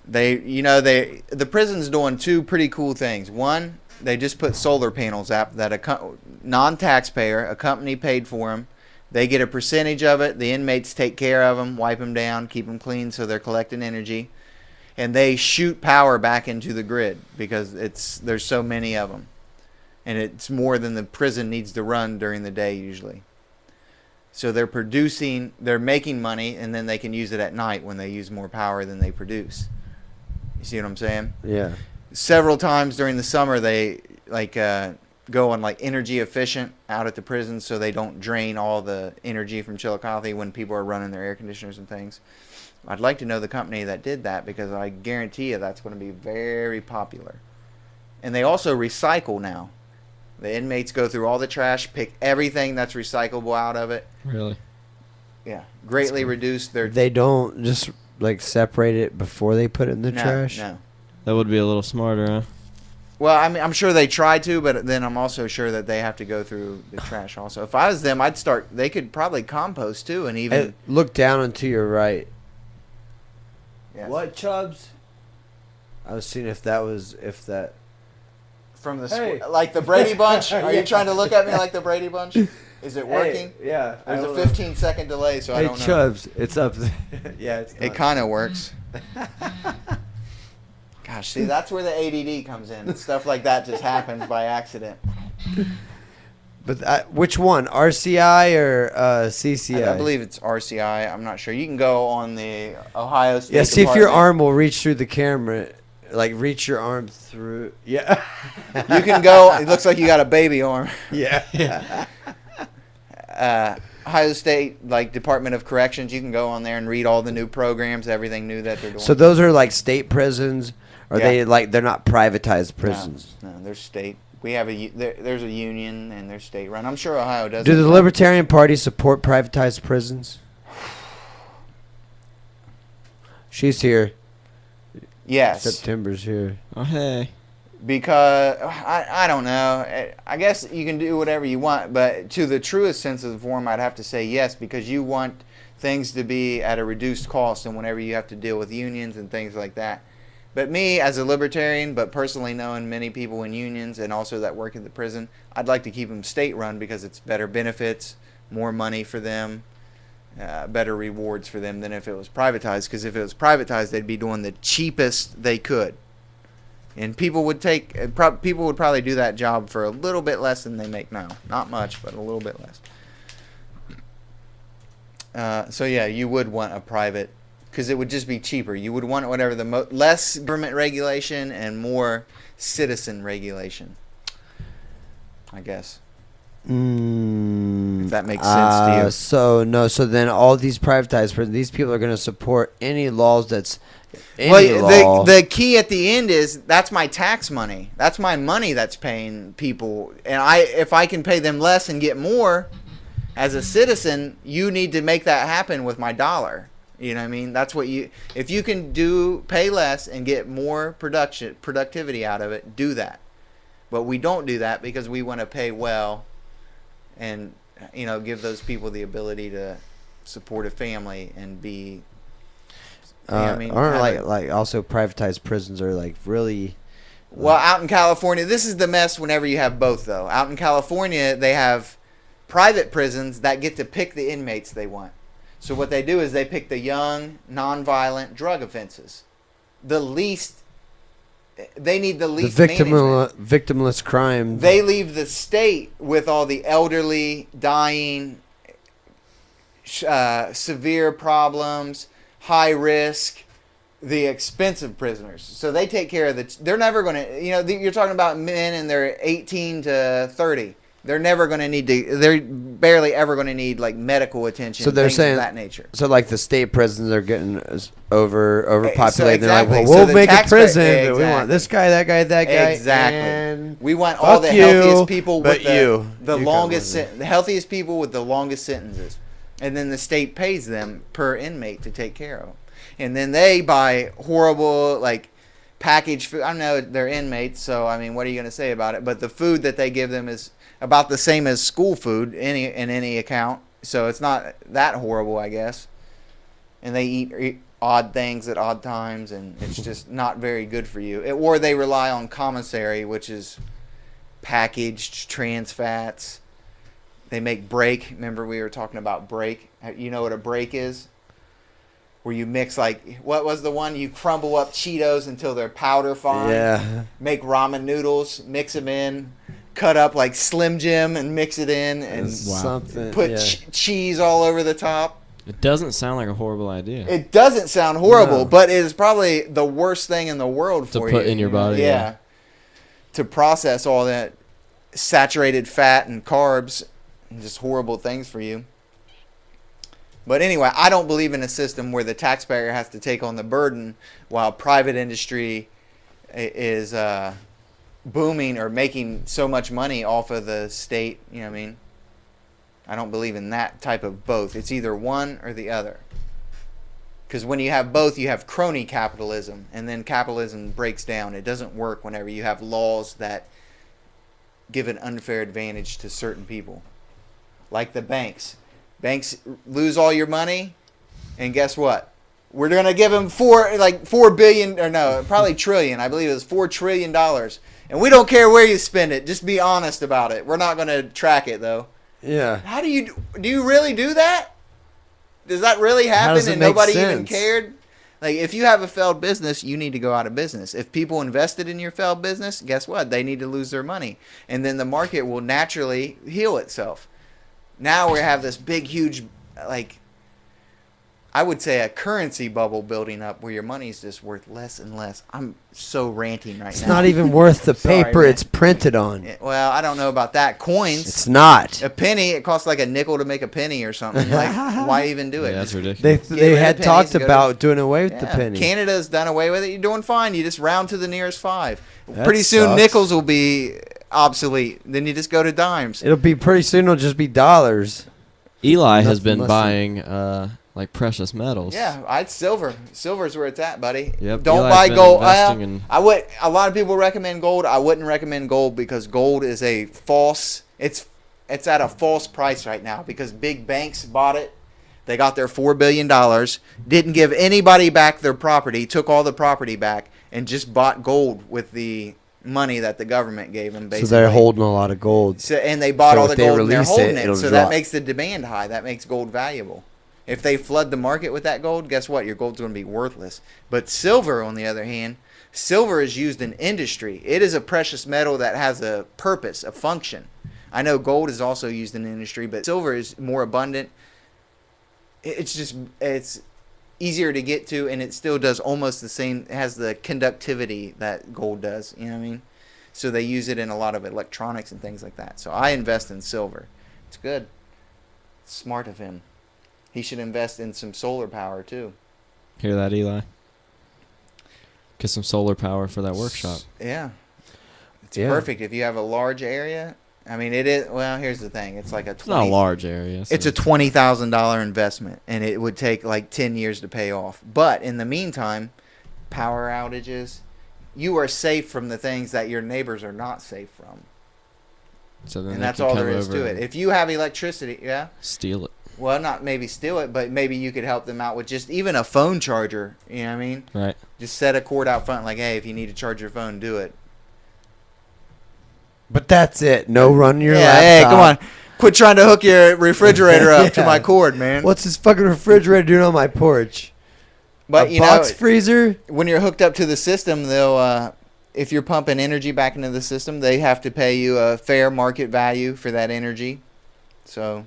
Speaker 2: The prison's doing two pretty cool things. One, they just put solar panels up that a non-taxpayer, a company paid for them. They get a percentage of it. The inmates take care of them, wipe them down, keep them clean so they're collecting energy. and they shoot power back into the grid because there's so many of them, and it's more than the prison needs to run during the day usually. So they're making money, and then they can use it at night when they use more power than they produce. You see what I'm saying?
Speaker 1: Yeah.
Speaker 2: Several times during the summer, they go on energy efficient out at the prison, so they don't drain all the energy from Chillicothe when people are running their air conditioners and things. I'd like to know the company that did that, because I guarantee you that's going to be very popular. And they also recycle now. The inmates go through all the trash, pick everything that's recyclable out of it.
Speaker 3: Really?
Speaker 2: Yeah, greatly reduce their.
Speaker 1: They don't just separate it before they put it in the trash.
Speaker 2: No.
Speaker 3: That would be a little smarter, huh?
Speaker 2: Well, I mean, I'm sure they try to, but then I'm also sure that they have to go through the trash also. If I was them, I'd start. They could probably compost too, and even
Speaker 1: Hey, look down and to your right.
Speaker 2: Yes.
Speaker 1: What, Chubbs? I was seeing if that.
Speaker 2: From the
Speaker 1: Hey.
Speaker 2: like the Brady Bunch. Are you trying to look at me like the Brady Bunch? Is it working?
Speaker 1: Hey, yeah.
Speaker 2: There's a 15-second delay, so I
Speaker 1: Hey,
Speaker 2: don't know.
Speaker 1: Chubbs, it's up there. Yeah, it's
Speaker 2: It kind of works. Gosh, see, that's where the ADD comes in. Stuff like that just happens by accident.
Speaker 1: But which one, RCI or CCI?
Speaker 2: I believe it's RCI. I'm not sure. You can go on the Ohio State.
Speaker 1: Yeah, see if your
Speaker 2: Department.
Speaker 1: arm will reach through the camera. Reach your arm through. Yeah.
Speaker 2: You can go. It looks like you got a baby arm.
Speaker 1: Yeah.
Speaker 2: Ohio State, Department of Corrections. You can go on there and read all the new programs, everything new that they're doing.
Speaker 1: So those are state prisons, or
Speaker 2: Yeah.
Speaker 1: they're not privatized prisons?
Speaker 2: No, they're state. We have there's a union, and they're state run. I'm sure Ohio does.
Speaker 1: Do the Libertarian Party support privatized prisons? She's here.
Speaker 2: Yes.
Speaker 1: September's here.
Speaker 3: Oh, hey.
Speaker 2: Because I don't know. I guess you can do whatever you want, but to the truest sense of the form, I'd have to say yes, because you want things to be at a reduced cost, and whenever you have to deal with unions and things like that. But me, as a libertarian, but personally knowing many people in unions and also that work at the prison, I'd like to keep them state-run because it's better benefits, more money for them, better rewards for them than if it was privatized. Because if it was privatized, they'd be doing the cheapest they could. And people would probably do that job for a little bit less than they make now. Not much, but a little bit less. So yeah, you would want a private, because it would just be cheaper. You would want whatever less government regulation and more citizen regulation, I guess. If that makes sense to you.
Speaker 1: So then all these privatized prisons, these people are going to support any laws that's law.
Speaker 2: The key at the end is that's my tax money. That's my money that's paying people. And if I can pay them less and get more as a citizen, you need to make that happen with my dollar. You know what I mean? That's what if you can pay less and get more productivity out of it, do that. But we don't do that because we want to pay well and, give those people the ability to support a family and be,
Speaker 1: aren't also privatized prisons are really.
Speaker 2: Well, out in California, this is the mess whenever you have both, though. Out in California, they have private prisons that get to pick the inmates they want. So what they do is they pick the young, nonviolent drug offenses. They need the least management.
Speaker 1: Victimless crime.
Speaker 2: They leave the state with all the elderly, dying, severe problems, high risk, the expensive prisoners. So they take care of they're never going to, you're talking about men and they're 18 to 30. They're never going to need they're barely ever going to need medical attention.
Speaker 1: So they're
Speaker 2: things
Speaker 1: saying
Speaker 2: of that nature.
Speaker 1: So the state prisons are getting overpopulated.
Speaker 2: So exactly.
Speaker 1: They're like,
Speaker 2: So
Speaker 1: we'll
Speaker 2: the
Speaker 1: make a prison, but
Speaker 2: exactly.
Speaker 1: we want this guy, that guy, that guy.
Speaker 2: Exactly.
Speaker 1: And
Speaker 2: we want all the healthiest people with the
Speaker 1: You
Speaker 2: longest, the healthiest people with the longest sentences, and then the state pays them per inmate to take care of them, and then they buy horrible packaged food. I know they're inmates, so what are you going to say about it? But the food that they give them is about the same as school food in any account, so it's not that horrible, I guess. And they eat odd things at odd times, and it's just not very good for you. Or they rely on commissary, which is packaged trans fats. They make Break. Remember we were talking about Break? You know what a Break is? where you mix like what was the one you crumble up Cheetos until they're powder fine.
Speaker 1: Yeah.
Speaker 2: Make ramen noodles, mix them in, cut up like Slim Jim and mix it in, and
Speaker 1: Something.
Speaker 2: put
Speaker 1: yeah.
Speaker 2: cheese all over the top.
Speaker 3: It doesn't sound like a horrible idea.
Speaker 2: It doesn't sound horrible,
Speaker 1: No.
Speaker 2: but it is probably the worst thing in the world
Speaker 3: To
Speaker 2: for
Speaker 3: put
Speaker 2: you.
Speaker 3: in your
Speaker 2: you know?
Speaker 3: body,
Speaker 2: Yeah.
Speaker 3: yeah.
Speaker 2: To process all that saturated fat and carbs and just horrible things for you. But anyway, I don't believe in a system where the taxpayer has to take on the burden while private industry is booming or making so much money off of the state. You know what I mean? I don't believe in that type of both. It's either one or the other. Because when you have both, you have crony capitalism, and then capitalism breaks down. It doesn't work whenever you have laws that give an unfair advantage to certain people. Like the banks. Banks lose all your money, and guess what? We're going to give them $4 billion, or no, probably trillion. I believe it was $4 trillion. And we don't care where you spend it. Just be honest about it. We're not going to track it, though.
Speaker 1: Yeah.
Speaker 2: How do you really do that? Does that really
Speaker 1: How
Speaker 2: happen
Speaker 1: does it
Speaker 2: and
Speaker 1: make
Speaker 2: nobody even
Speaker 1: sense?
Speaker 2: cared? Like, if you have a failed business, you need to go out of business. If people invested in your failed business, guess what? They need to lose their money. And then the market will naturally heal itself. Now we have this big, huge, like, I would say a currency bubble building up where your money's just worth less and less. I'm so ranting right
Speaker 1: It's
Speaker 2: now.
Speaker 1: not even worth the
Speaker 2: Sorry,
Speaker 1: paper
Speaker 2: man.
Speaker 1: it's printed on.
Speaker 2: Well, I don't know about that. Coins.
Speaker 1: It's not.
Speaker 2: A penny, it costs like a nickel to make a penny or something. Like, why even do it?
Speaker 3: Yeah, that's
Speaker 2: Just
Speaker 3: ridiculous.
Speaker 1: They
Speaker 2: Get rid of
Speaker 1: had
Speaker 2: pennies,
Speaker 1: talked
Speaker 2: go to-
Speaker 1: about doing away with the
Speaker 2: Yeah,
Speaker 1: penny.
Speaker 2: Canada's done away with it. You're doing fine. You just round to the nearest 5.
Speaker 1: That
Speaker 2: Pretty soon,
Speaker 1: sucks.
Speaker 2: nickels will be obsolete. Then you just go to dimes.
Speaker 1: It'll be pretty soon. It'll just be dollars.
Speaker 3: Eli has
Speaker 1: Nothing
Speaker 3: been
Speaker 1: less
Speaker 3: buying like precious metals.
Speaker 2: Yeah, I'd silver. Silver's where it's at, buddy.
Speaker 3: Yep,
Speaker 2: Don't
Speaker 3: Eli's
Speaker 2: buy
Speaker 3: been
Speaker 2: gold.
Speaker 3: investing in-
Speaker 2: I would. A lot of people recommend gold. I wouldn't recommend gold because gold is a false. It's at a false price right now because big banks bought it. They got their $4 billion, didn't give anybody back their property, took all the property back, and just bought gold with the money that the government gave them. Basically.
Speaker 1: So they're holding a lot of gold.
Speaker 2: So, and they bought
Speaker 1: So
Speaker 2: all
Speaker 1: if
Speaker 2: the
Speaker 1: they
Speaker 2: gold and they're
Speaker 1: release it,
Speaker 2: holding it.
Speaker 1: it'll
Speaker 2: So that
Speaker 1: drop.
Speaker 2: makes the demand high. That makes gold valuable. If they flood the market with that gold, guess what? Your gold's going to be worthless. But silver, on the other hand, silver is used in industry. It is a precious metal that has a purpose, a function. I know gold is also used in industry, but silver is more abundant. It's easier to get to, and it still does almost the same. It has the conductivity that gold does. You know what I mean? So they use it in a lot of electronics and things like that. So I invest in silver. It's good. It's smart of him. He should invest in some solar power too.
Speaker 3: Hear that, Eli? Get some solar power for that workshop.
Speaker 2: Yeah. It's
Speaker 1: Yeah.
Speaker 2: perfect if you have a large area. I mean, it is. Well, here's the thing. It's like a
Speaker 3: It's not a large area. so
Speaker 2: It's a $20,000 investment, and it would take like 10 years to pay off. But in the meantime, power outages, you are safe from the things that your neighbors are not safe from.
Speaker 3: So then
Speaker 2: And
Speaker 3: they
Speaker 2: that's
Speaker 3: can
Speaker 2: all
Speaker 3: come
Speaker 2: there is
Speaker 3: over
Speaker 2: to it.
Speaker 3: and
Speaker 2: If you have electricity, yeah.
Speaker 3: steal it.
Speaker 2: Well, not maybe steal it, but maybe you could help them out with just even a phone charger. You know what I mean?
Speaker 3: Right.
Speaker 2: Just set a cord out front, like, hey, if you need to charge your phone, do it.
Speaker 1: But that's it. No running your
Speaker 2: yeah, hey,
Speaker 1: laptop.
Speaker 2: come on. Quit trying to hook your refrigerator up to
Speaker 1: Yeah.
Speaker 2: my cord, man.
Speaker 1: What's this fucking refrigerator doing on my porch?
Speaker 2: But
Speaker 1: a
Speaker 2: you
Speaker 1: box
Speaker 2: know,
Speaker 1: freezer?
Speaker 2: when you're hooked up to the system, they'll if you're pumping energy back into the system, they have to pay you a fair market value for that energy. So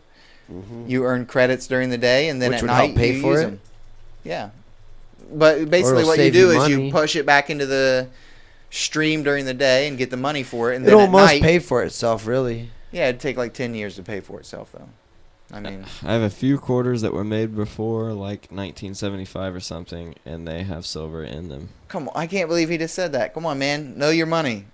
Speaker 2: you earn credits during the day, and then
Speaker 1: Which
Speaker 2: at
Speaker 1: would
Speaker 2: night
Speaker 1: help pay
Speaker 2: you
Speaker 1: for
Speaker 2: use
Speaker 1: it?
Speaker 2: them. Yeah, but basically
Speaker 1: it'll
Speaker 2: what you
Speaker 1: save
Speaker 2: do
Speaker 1: you
Speaker 2: is
Speaker 1: money.
Speaker 2: you push it back into the stream during the day and get the money for it, and
Speaker 1: It
Speaker 2: then at
Speaker 1: almost
Speaker 2: night,
Speaker 1: pay for itself, really.
Speaker 2: yeah, it'd take like 10 years to pay for itself, though. I mean,
Speaker 3: I have a few quarters that were made before like 1975 or something, and they have silver in them.
Speaker 2: come on, I can't believe he just said that. Come on, man, know your money.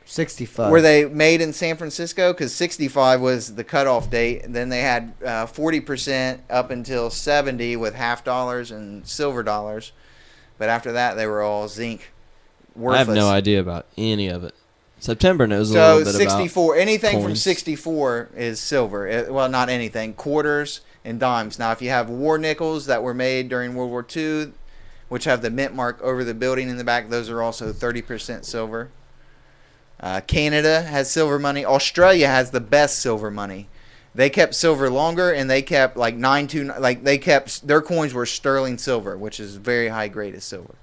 Speaker 1: 65.
Speaker 2: Were they made in San Francisco? Because 65 was the cutoff date. And then they had 40% up until 70 with half dollars and silver dollars. But after that, they were all zinc. Worthless.
Speaker 3: I have no idea about any of it. September knows a
Speaker 2: So
Speaker 3: little bit about
Speaker 2: 64, anything from
Speaker 3: coins.
Speaker 2: 64 is silver. Well, not anything. Quarters and dimes. Now, if you have war nickels that were made during World War II, which have the mint mark over the building in the back, those are also 30% silver. Canada has silver money. Australia has the best silver money. They kept silver longer, and they kept like 929. Like they kept their coins were sterling silver, which is very high grade of silver.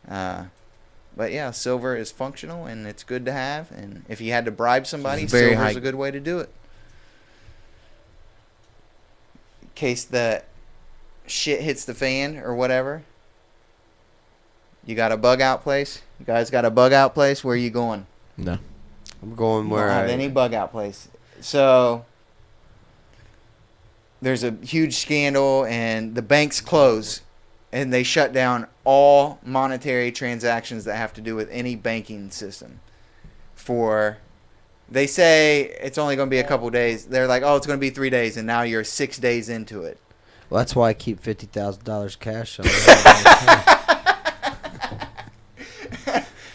Speaker 2: But yeah, silver is functional and it's good to have. And if you had to bribe somebody, silver is a good way to do it. In case the shit hits the fan or whatever. You got a bug out place? You guys got a bug out place? Where are you going?
Speaker 3: No.
Speaker 1: I'm going
Speaker 2: You
Speaker 1: where
Speaker 2: don't have any bug out place. So there's a huge scandal and the banks close and they shut down all monetary transactions that have to do with any banking system they say it's only going to be a couple days. They're like, oh, it's going to be 3 days, and now you're 6 days into it.
Speaker 1: Well, that's why I keep $50,000 cash on me.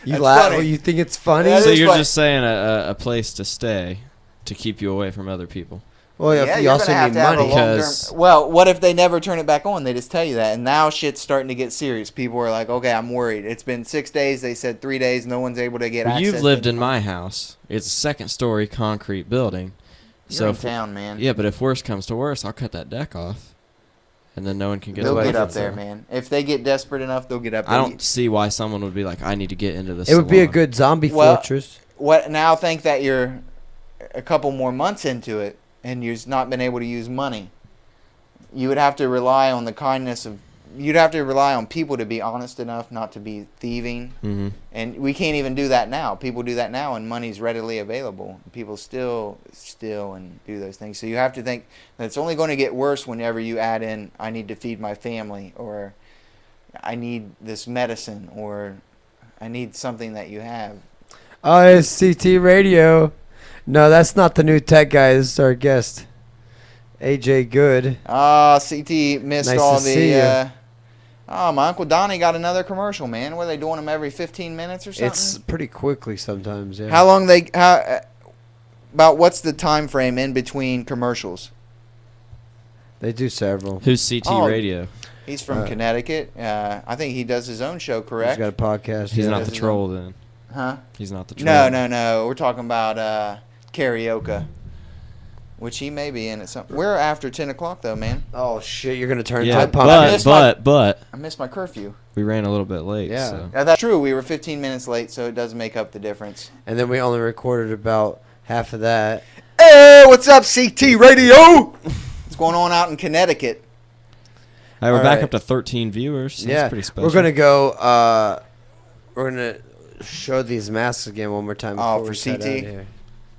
Speaker 1: You
Speaker 2: That's
Speaker 1: laugh?
Speaker 2: funny.
Speaker 1: Oh, you think it's funny?
Speaker 2: That
Speaker 3: So
Speaker 2: is
Speaker 3: you're
Speaker 2: funny.
Speaker 3: just saying a place to stay to keep you away from other people.
Speaker 1: Well, yeah, you
Speaker 2: you're
Speaker 1: also
Speaker 2: gonna have
Speaker 1: need
Speaker 2: to have a
Speaker 1: money.
Speaker 2: long-term-
Speaker 3: Because-
Speaker 2: Well, what if they never turn it back on? They just tell you that, and now shit's starting to get serious. People are like, okay, I'm worried. It's been 6 days. They said 3 days. No one's able to get
Speaker 3: Well,
Speaker 2: access.
Speaker 3: you've lived
Speaker 2: to
Speaker 3: in my house. It's a second-story concrete building.
Speaker 2: You're
Speaker 3: So
Speaker 2: in
Speaker 3: if-
Speaker 2: town, man.
Speaker 3: Yeah, but if worse comes to worse, I'll cut that deck off, and then no one can get
Speaker 2: They'll
Speaker 3: away
Speaker 2: get
Speaker 3: from
Speaker 2: up there,
Speaker 3: it.
Speaker 2: man. If they get desperate enough, they'll get up there.
Speaker 3: I don't see why someone would be like, I need to get into this.
Speaker 1: It would be a
Speaker 3: salon."
Speaker 1: good zombie
Speaker 2: Well-
Speaker 1: fortress.
Speaker 2: What now? Think that you're a couple more months into it, and you've not been able to use money. You would have to rely on the kindness of. You'd have to rely on people to be honest enough not to be thieving,
Speaker 3: Mhm.
Speaker 2: and we can't even do that now. People do that now, and money's readily available. People still steal and do those things. So you have to think that it's only going to get worse whenever you add in, I need to feed my family, or I need this medicine, or I need something that you have.
Speaker 1: Oh, it's CT Radio. No, that's not the new tech guy. This is our guest, AJ Good.
Speaker 2: CT missed
Speaker 1: Nice
Speaker 2: all
Speaker 1: to see ya.
Speaker 2: the. My Uncle Donnie got another commercial, man. What are they doing them every 15 minutes or something?
Speaker 1: It's pretty quickly sometimes. Yeah.
Speaker 2: How long about what's the time frame in between commercials?
Speaker 1: They do several.
Speaker 3: Who's CT
Speaker 2: Oh,
Speaker 3: Radio?
Speaker 2: He's from Connecticut. I think he does his own show,
Speaker 1: He's
Speaker 2: correct?
Speaker 1: got a podcast.
Speaker 3: He's
Speaker 1: yeah.
Speaker 3: not the
Speaker 2: doesn't
Speaker 3: troll then.
Speaker 2: Huh?
Speaker 3: He's not the troll.
Speaker 2: No. We're talking about karaoke, which he may be in at some. We're after 10 o'clock though, man.
Speaker 1: Oh shit! You're gonna turn
Speaker 3: Yeah,
Speaker 1: to a pump.
Speaker 2: missed
Speaker 3: but
Speaker 2: I missed my curfew.
Speaker 3: we ran a little bit late.
Speaker 1: Yeah.
Speaker 3: So.
Speaker 2: Yeah, that's true. We were 15 minutes late, so it does make up the difference.
Speaker 1: And then we only recorded about half of that.
Speaker 2: Hey, what's up, CT Radio? What's going on out in Connecticut?
Speaker 3: Hey, we're
Speaker 1: All
Speaker 3: back
Speaker 1: right.
Speaker 3: up to 13 viewers. So
Speaker 1: Yeah,
Speaker 3: that's pretty special.
Speaker 1: we're gonna go. We're gonna show these masks again one more time.
Speaker 2: Oh,
Speaker 1: before
Speaker 2: for
Speaker 1: we cut
Speaker 2: CT?
Speaker 1: out of here.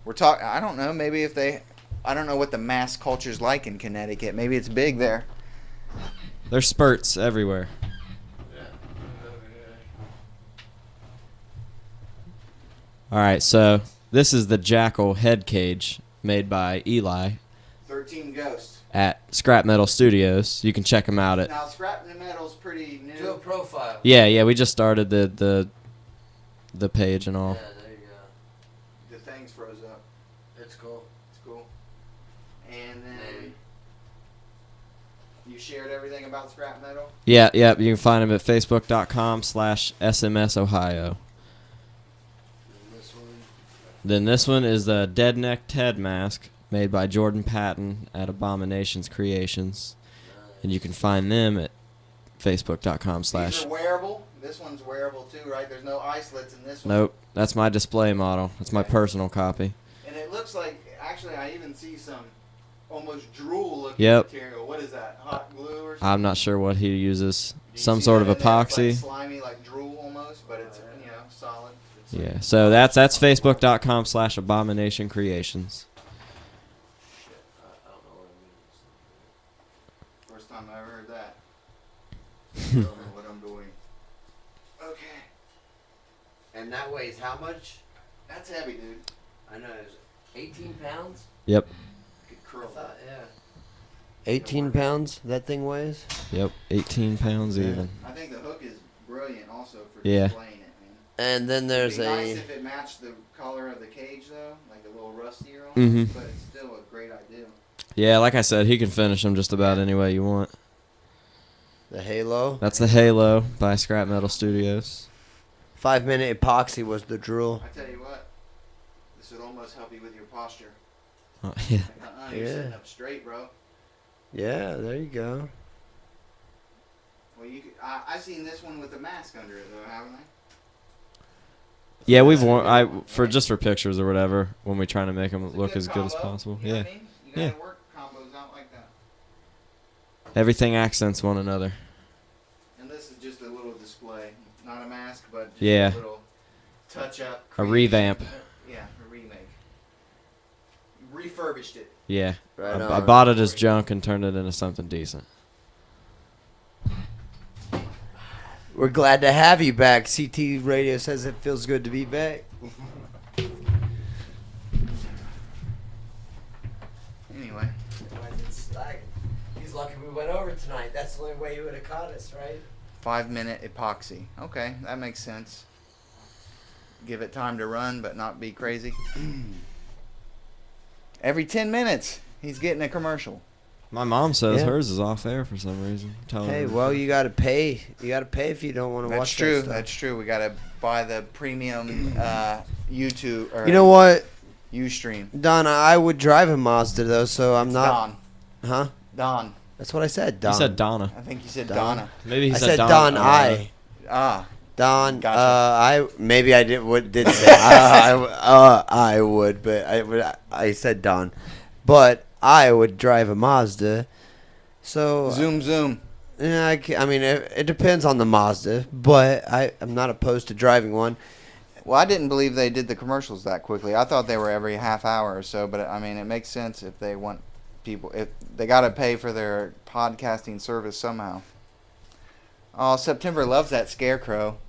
Speaker 2: We're talking. I don't know. Maybe if they. I don't know what the mask culture's like in Connecticut. Maybe it's big there.
Speaker 3: There's spurts everywhere. All right, so this is the Jackal head cage made by Eli
Speaker 2: 13 Ghosts.
Speaker 3: at Scrap Metal Studios. You can check them out at.
Speaker 2: Now, scrap metal's pretty new.
Speaker 1: profile.
Speaker 3: Yeah, we just started the page and all.
Speaker 1: there you go.
Speaker 2: The things froze up.
Speaker 1: It's cool.
Speaker 2: It's cool. And then you shared everything about scrap metal.
Speaker 3: Yeah, you can find them at facebook.com/SMS Ohio. Then this one is the Dead Neck Ted mask made by Jordan Patton at Abominations Creations. And you can find them at facebook.com/
Speaker 2: These are wearable. This one's wearable too, right? There's no eye slits in this one.
Speaker 3: Nope, that's my display model. That's my personal copy.
Speaker 2: And it looks like, actually, I even see some almost drool-looking
Speaker 3: Yep.
Speaker 2: material. What is that? Hot glue or something?
Speaker 3: I'm not sure what he uses.
Speaker 2: Do you
Speaker 3: Some
Speaker 2: see
Speaker 3: sort of
Speaker 2: that in there? It's
Speaker 3: epoxy.
Speaker 2: like slimy, like drool almost, but it's solid. It's
Speaker 3: Yeah, so that's facebook.com/Abomination Creations.
Speaker 2: First time I ever heard that. I don't know what I'm doing. Okay,
Speaker 1: And that weighs how much?
Speaker 2: that's heavy, dude.
Speaker 1: I know. It's 18 pounds.
Speaker 3: Yep,
Speaker 2: Could curl.
Speaker 1: Yeah. 18 pounds. That thing weighs.
Speaker 3: 18 pounds even.
Speaker 2: I think the hook is brilliant, also for
Speaker 3: Yeah.
Speaker 2: displaying it, man.
Speaker 1: And then
Speaker 2: It'd
Speaker 1: there's
Speaker 2: be nice
Speaker 1: a.
Speaker 2: if it matched the color of the cage, though, like a little rustier on
Speaker 3: Mhm.
Speaker 2: but it's still a great idea.
Speaker 3: Yeah, like I said, he can finish them just about any way you want.
Speaker 1: The Halo.
Speaker 3: That's the Halo by Scrap Metal Studios.
Speaker 1: 5-minute epoxy was the drool.
Speaker 2: I tell you what, this would almost help you with your posture.
Speaker 3: Yeah.
Speaker 2: You're
Speaker 1: Yeah.
Speaker 2: sitting up straight, bro.
Speaker 1: Yeah, there you go.
Speaker 2: Well, I seen this one with a mask under it, though, haven't I?
Speaker 3: Yeah, we've worn just for pictures or whatever when we trying to make them
Speaker 2: It's a
Speaker 3: look
Speaker 2: good
Speaker 3: as good as
Speaker 2: combo,
Speaker 3: possible.
Speaker 2: You know
Speaker 3: Yeah.
Speaker 2: what I mean? You gotta
Speaker 3: Yeah.
Speaker 2: work combos out like that.
Speaker 3: Everything accents one another.
Speaker 2: And this is just a little display, not a mask, but just
Speaker 3: Yeah.
Speaker 2: a little touch-up.
Speaker 3: A revamp.
Speaker 2: Yeah, a remake. Refurbished it.
Speaker 3: Yeah.
Speaker 1: Right
Speaker 3: I
Speaker 1: on.
Speaker 3: bought it as junk and turned it into something decent.
Speaker 1: We're glad to have you back. CT Radio says it feels good to be back.
Speaker 2: Anyway,
Speaker 1: He's lucky we went over tonight. That's the only way he would have caught us, right?
Speaker 2: 5-minute epoxy. Okay, that makes sense. Give it time to run, but not be crazy. Every 10 minutes, he's getting a commercial.
Speaker 3: My mom says
Speaker 1: Yeah.
Speaker 3: hers is off air for some reason.
Speaker 1: Hey, well, you got to pay. You got to pay if you don't want to
Speaker 2: That's
Speaker 1: watch
Speaker 2: true.
Speaker 1: that stuff.
Speaker 2: That's true. We gotta buy the premium YouTube or
Speaker 1: You know what,
Speaker 2: Ustream.
Speaker 1: Don? I would drive a Mazda though, so I'm
Speaker 2: It's
Speaker 1: not.
Speaker 2: Don.
Speaker 1: Huh?
Speaker 2: Don.
Speaker 1: That's what I said. Don.
Speaker 3: You said Donna.
Speaker 2: I think you said
Speaker 1: Don.
Speaker 2: Donna.
Speaker 3: Maybe he
Speaker 1: I
Speaker 3: said,
Speaker 1: said
Speaker 3: Don.
Speaker 1: Don. I.
Speaker 2: Ah.
Speaker 1: Don.
Speaker 2: Gotcha.
Speaker 1: I did say I would, but I said Don, but I would drive a Mazda. So
Speaker 2: Zoom.
Speaker 1: yeah, I mean it depends on the Mazda, but I'm not opposed to driving one.
Speaker 2: Well, I didn't believe they did the commercials that quickly. I thought they were every half hour or so, but I mean, it makes sense if they want people. If they got to pay for their podcasting service somehow. Oh, September loves that scarecrow.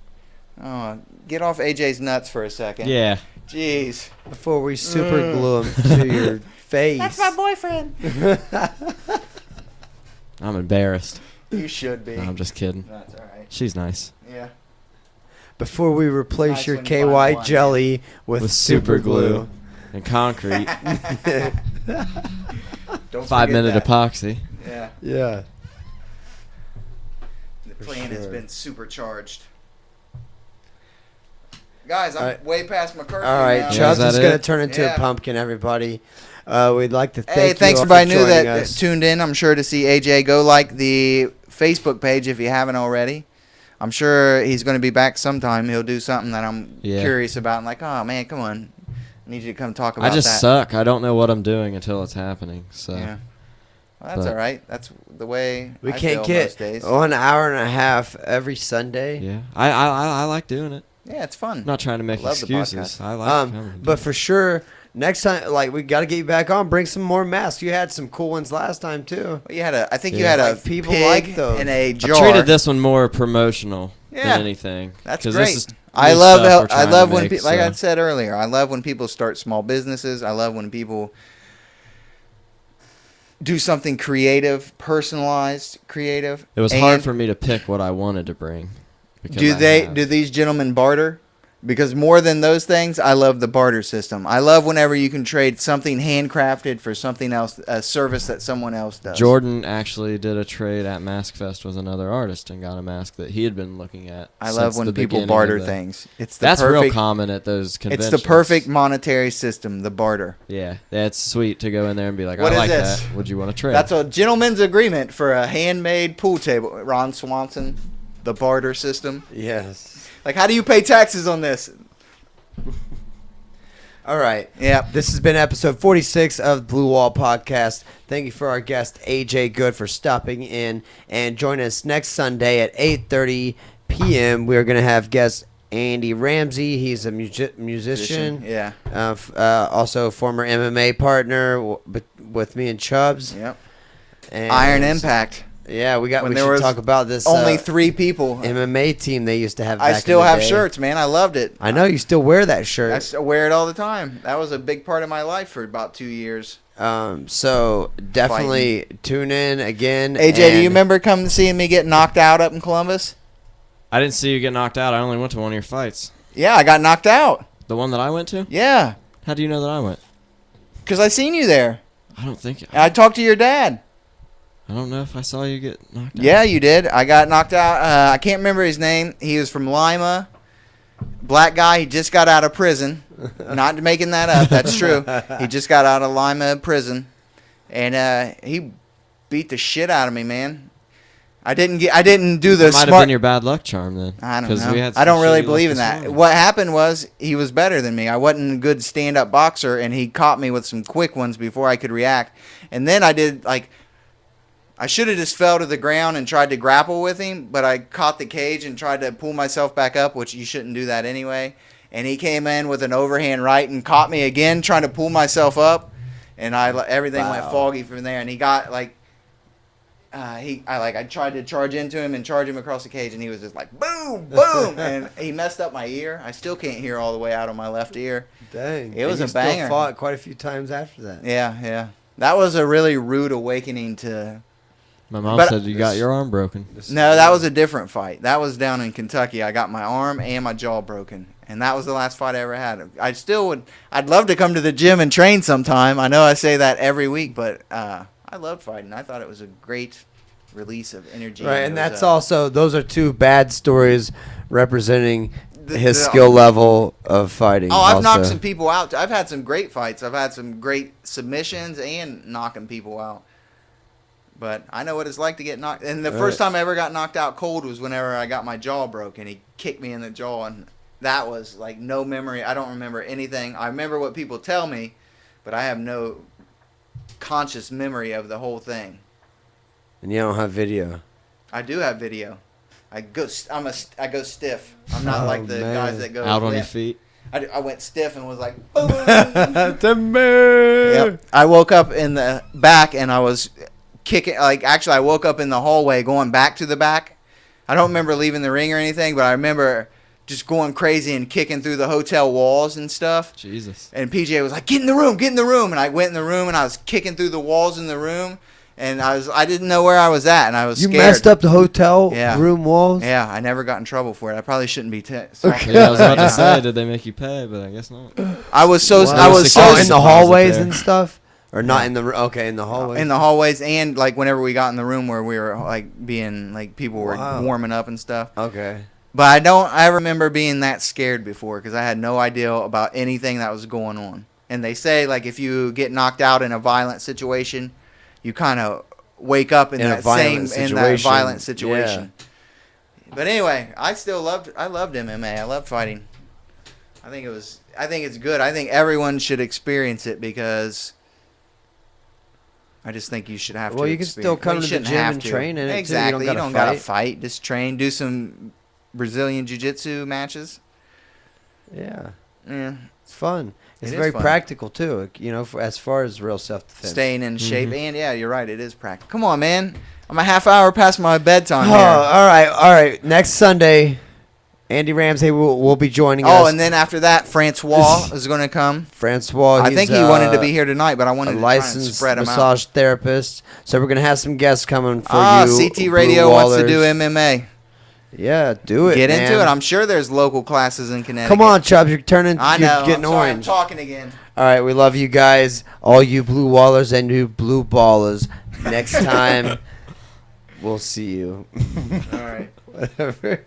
Speaker 2: Oh, get off AJ's nuts for a second.
Speaker 3: Yeah.
Speaker 2: Jeez.
Speaker 1: Before we super glue them to your face.
Speaker 2: That's my boyfriend.
Speaker 3: I'm embarrassed.
Speaker 2: You should be.
Speaker 3: No, I'm just kidding.
Speaker 2: That's all right.
Speaker 3: She's nice.
Speaker 2: Yeah.
Speaker 1: Before we replace
Speaker 2: Nice
Speaker 1: your
Speaker 2: when you find
Speaker 1: KY
Speaker 2: one.
Speaker 1: jelly with super glue.
Speaker 3: and concrete.
Speaker 2: Don't
Speaker 3: 5-minute
Speaker 2: forget that.
Speaker 3: epoxy.
Speaker 2: Yeah.
Speaker 1: Yeah.
Speaker 2: The
Speaker 1: For
Speaker 2: plan has
Speaker 1: sure.
Speaker 2: been supercharged. Guys, I'm
Speaker 1: All right.
Speaker 2: way past my curfew
Speaker 1: All right,
Speaker 2: now.
Speaker 3: Yeah,
Speaker 1: Chubbs
Speaker 3: is
Speaker 1: is
Speaker 3: that
Speaker 1: going to
Speaker 3: it?
Speaker 1: turn into
Speaker 2: Yeah.
Speaker 1: a pumpkin, everybody. We'd like to thank
Speaker 2: Hey,
Speaker 1: you
Speaker 2: thanks
Speaker 1: all
Speaker 2: everybody
Speaker 1: for
Speaker 2: new
Speaker 1: joining
Speaker 2: that
Speaker 1: us.
Speaker 2: tuned in. I'm sure to see AJ. Go like the Facebook page if you haven't already. I'm sure he's going to be back sometime. He'll do something that I'm
Speaker 3: Yeah.
Speaker 2: curious about. I'm like, oh man, come on, I need you to come talk about
Speaker 3: I just
Speaker 2: that.
Speaker 3: suck. I don't know what I'm doing until it's happening. So
Speaker 2: Yeah, well, that's
Speaker 3: But-
Speaker 2: all right. That's the way
Speaker 1: We
Speaker 2: I
Speaker 1: can't
Speaker 2: feel
Speaker 1: get
Speaker 2: most days.
Speaker 1: 1 hour and a half every Sunday.
Speaker 3: yeah, I like doing it.
Speaker 2: Yeah, it's fun.
Speaker 3: I'm not trying to make
Speaker 2: Love the
Speaker 3: excuses.
Speaker 2: podcast.
Speaker 3: I like coming.
Speaker 1: But for sure, next time, like, we got to get you back on. Bring some more masks. You had some cool ones last time, too.
Speaker 2: You had a. I think you
Speaker 3: Yeah.
Speaker 2: had a
Speaker 1: Like, people
Speaker 2: pig
Speaker 1: like those.
Speaker 2: in a
Speaker 3: I
Speaker 2: jar.
Speaker 3: treated this one more promotional
Speaker 2: Yeah.
Speaker 3: than anything.
Speaker 2: That's
Speaker 3: 'cause
Speaker 2: great.
Speaker 3: This is
Speaker 2: I
Speaker 3: new
Speaker 2: love
Speaker 3: stuff
Speaker 2: how,
Speaker 3: we're
Speaker 2: I
Speaker 3: trying
Speaker 2: love
Speaker 3: to
Speaker 2: when
Speaker 3: make,
Speaker 2: like I
Speaker 3: so-
Speaker 2: said earlier, I love when people start small businesses. I love when people do something creative, personalized, creative.
Speaker 3: It was
Speaker 2: And
Speaker 3: hard for me to pick what I wanted to bring. because
Speaker 2: Do
Speaker 3: I
Speaker 2: they
Speaker 3: have-
Speaker 2: do these gentlemen barter? Because more than those things, I love the barter system. I love whenever you can trade something handcrafted for something else, a service that someone else does.
Speaker 3: Jordan actually did a trade at Mask Fest with another artist and got a mask that he had been looking at.
Speaker 2: I love
Speaker 3: since
Speaker 2: when
Speaker 3: the
Speaker 2: people
Speaker 3: beginning
Speaker 2: barter
Speaker 3: of the-
Speaker 2: things. It's the
Speaker 3: That's
Speaker 2: perfect,
Speaker 3: real common at those
Speaker 2: It's
Speaker 3: conventions.
Speaker 2: the perfect monetary system, the barter.
Speaker 3: Yeah, that's sweet to go in there and be like,
Speaker 2: What
Speaker 3: I
Speaker 2: is
Speaker 3: like
Speaker 2: this?
Speaker 3: that. Would you want to trade?
Speaker 2: That's a gentleman's agreement for a handmade pool table. Ron Swanson, the barter system.
Speaker 1: Yes.
Speaker 2: Like, how do you pay taxes on this?
Speaker 1: All right.
Speaker 2: Yeah.
Speaker 1: This has been episode 46 of Blue Wall Podcast. Thank you for our guest, AJ Good, for stopping in. And join us next Sunday at 8:30 p.m. We're going to have guest Andy Ramsey. He's a musician.
Speaker 2: Yeah.
Speaker 1: Also a former MMA partner with me and Chubbs.
Speaker 2: Yep.
Speaker 1: And
Speaker 2: Iron Impact.
Speaker 1: Yeah, we
Speaker 2: When there
Speaker 1: should
Speaker 2: was
Speaker 1: talk about this
Speaker 2: Only 3 people.
Speaker 1: MMA team they used to have
Speaker 2: I
Speaker 1: back
Speaker 2: still
Speaker 1: in the
Speaker 2: have
Speaker 1: day.
Speaker 2: shirts, man. I loved it.
Speaker 1: I know you still wear that shirt.
Speaker 2: I still wear it all the time. That was a big part of my life for about 2 years.
Speaker 1: So definitely tune in again.
Speaker 2: AJ, do you
Speaker 1: and-
Speaker 2: remember coming seeing me get knocked out up in Columbus?
Speaker 3: I didn't see you get knocked out. I only went to one of your fights.
Speaker 2: Yeah, I got knocked out.
Speaker 3: The one that I went to?
Speaker 2: Yeah,
Speaker 3: How do you know that I went?
Speaker 2: because I seen you there.
Speaker 3: I don't think.
Speaker 2: And I talked to your dad.
Speaker 3: I don't know if I saw you get knocked out.
Speaker 2: Yeah, you did. I got knocked out. I can't remember his name. He was from Lima. Black guy. He just got out of prison. Not making that up. That's true. He just got out of Lima prison, and he beat the shit out of me, man. I didn't do the
Speaker 3: It might have
Speaker 2: smart.
Speaker 3: been your bad luck charm then.
Speaker 2: I don't
Speaker 3: 'cause
Speaker 2: know.
Speaker 3: we had
Speaker 2: I don't
Speaker 3: some
Speaker 2: really
Speaker 3: shitty luck
Speaker 2: believe in
Speaker 3: this
Speaker 2: that.
Speaker 3: morning.
Speaker 2: What happened was he was better than me. I wasn't a good stand-up boxer, and he caught me with some quick ones before I could react. And then I did I should have just fell to the ground and tried to grapple with him, but I caught the cage and tried to pull myself back up, which you shouldn't do that anyway. And he came in with an overhand right and caught me again, trying to pull myself up, and everything went
Speaker 1: Wow.
Speaker 2: foggy from there. And he got I tried to charge into him and charge him across the cage, and he was just like boom, boom, and he messed up my ear. I still can't hear all the way out of my left ear.
Speaker 1: Dang.
Speaker 2: It was
Speaker 1: And
Speaker 2: a
Speaker 1: you
Speaker 2: banger.
Speaker 1: Still fought quite a few times after that.
Speaker 2: Yeah. That was a really rude awakening to.
Speaker 3: My mom
Speaker 2: But-
Speaker 3: said you got your arm broken.
Speaker 2: No, that was a different fight. That was down in Kentucky. I got my arm and my jaw broken, and that was the last fight I ever had. I'd love to come to the gym and train sometime. I know I say that every week, but I loved fighting. I thought it was a great release of energy.
Speaker 1: Right,
Speaker 2: It
Speaker 1: and
Speaker 2: was,
Speaker 1: that's also those are two bad stories representing his
Speaker 2: the-
Speaker 1: skill level of fighting.
Speaker 2: Oh, I've
Speaker 1: also.
Speaker 2: knocked some people out. I've had some great fights. I've had some great submissions and knocking people out. But I know what it's like to get knocked. And the first time I ever got knocked out cold was whenever I got my jaw broken. He kicked me in the jaw, and that was like no memory. I don't remember anything. I remember what people tell me, but I have no conscious memory of the whole thing.
Speaker 1: And you don't have video.
Speaker 2: I do have video. I go stiff. I'm not
Speaker 1: Oh,
Speaker 2: like the
Speaker 1: man.
Speaker 2: guys that go
Speaker 3: Out on your
Speaker 2: limp.
Speaker 3: feet.
Speaker 2: I went stiff and was like, boom.
Speaker 1: Timber.
Speaker 2: Yep. I woke up in the back and I was kicking. Actually, I woke up in the hallway going back to the back. I don't remember leaving the ring or anything, but I remember just going crazy and kicking through the hotel walls and stuff.
Speaker 3: Jesus.
Speaker 2: And PJ was like, get in the room. And I went in the room and I was kicking through the walls in the room. And I didn't know where I was at, and I was
Speaker 1: You
Speaker 2: scared.
Speaker 1: messed up the hotel
Speaker 2: Yeah.
Speaker 1: room walls.
Speaker 2: Yeah, I never got in trouble for it. I probably shouldn't be.
Speaker 3: Yeah, I was about to say, did they make you pay? But I guess not.
Speaker 2: I was so.
Speaker 1: Wow.
Speaker 2: I was so.
Speaker 1: Oh, in the
Speaker 3: Deposit
Speaker 1: hallways
Speaker 3: there.
Speaker 1: and stuff, or not in the okay in the hallways.
Speaker 2: in the hallways, and like whenever we got in the room where we were being people were
Speaker 1: Wow.
Speaker 2: warming up and stuff.
Speaker 1: Okay.
Speaker 2: But I remember being that scared before because I had no idea about anything that was going on. And they say if you get knocked out in a violent situation, you kind of wake up in that violent situation. But anyway, I loved MMA. I loved fighting. I think it's good. I think everyone should experience it because I just think you should have to.
Speaker 1: Well, you can still come to the gym and train in it, too. You
Speaker 2: Exactly.
Speaker 1: don't
Speaker 2: You don't
Speaker 1: gotta
Speaker 2: gotta fight. Just train. Do some Brazilian jiu-jitsu matches.
Speaker 1: Yeah,
Speaker 2: Yeah.
Speaker 1: it's fun. It's
Speaker 2: It is
Speaker 1: very
Speaker 2: fun.
Speaker 1: practical too. As far as real self-defense.
Speaker 2: Staying in shape. And yeah, you're right. It is practical. Come on, man. I'm a half hour past my bedtime
Speaker 1: Oh,
Speaker 2: here.
Speaker 1: all right. Next Sunday, Andy Ramsey will be joining us.
Speaker 2: Oh, and then after that, Francois is going to come.
Speaker 1: Francois.
Speaker 2: I think he wanted to be here tonight, but I
Speaker 1: A
Speaker 2: wanted to try and
Speaker 1: licensed
Speaker 2: spread him out.
Speaker 1: massage therapist. So we're gonna have some guests coming for you.
Speaker 2: CT
Speaker 1: Blue
Speaker 2: Radio wants to
Speaker 1: Wallers.
Speaker 2: do MMA.
Speaker 1: Yeah, do it.
Speaker 2: Get
Speaker 1: man.
Speaker 2: into it. I'm sure there's local classes in Connecticut.
Speaker 1: Come on, Chubbs. You're turning.
Speaker 2: I know.
Speaker 1: You're getting
Speaker 2: I'm sorry,
Speaker 1: orange.
Speaker 2: I'm talking again.
Speaker 1: All right, we love you guys, all you blue wallers and you blue ballers. Next time, we'll see you.
Speaker 2: All right.
Speaker 1: Whatever.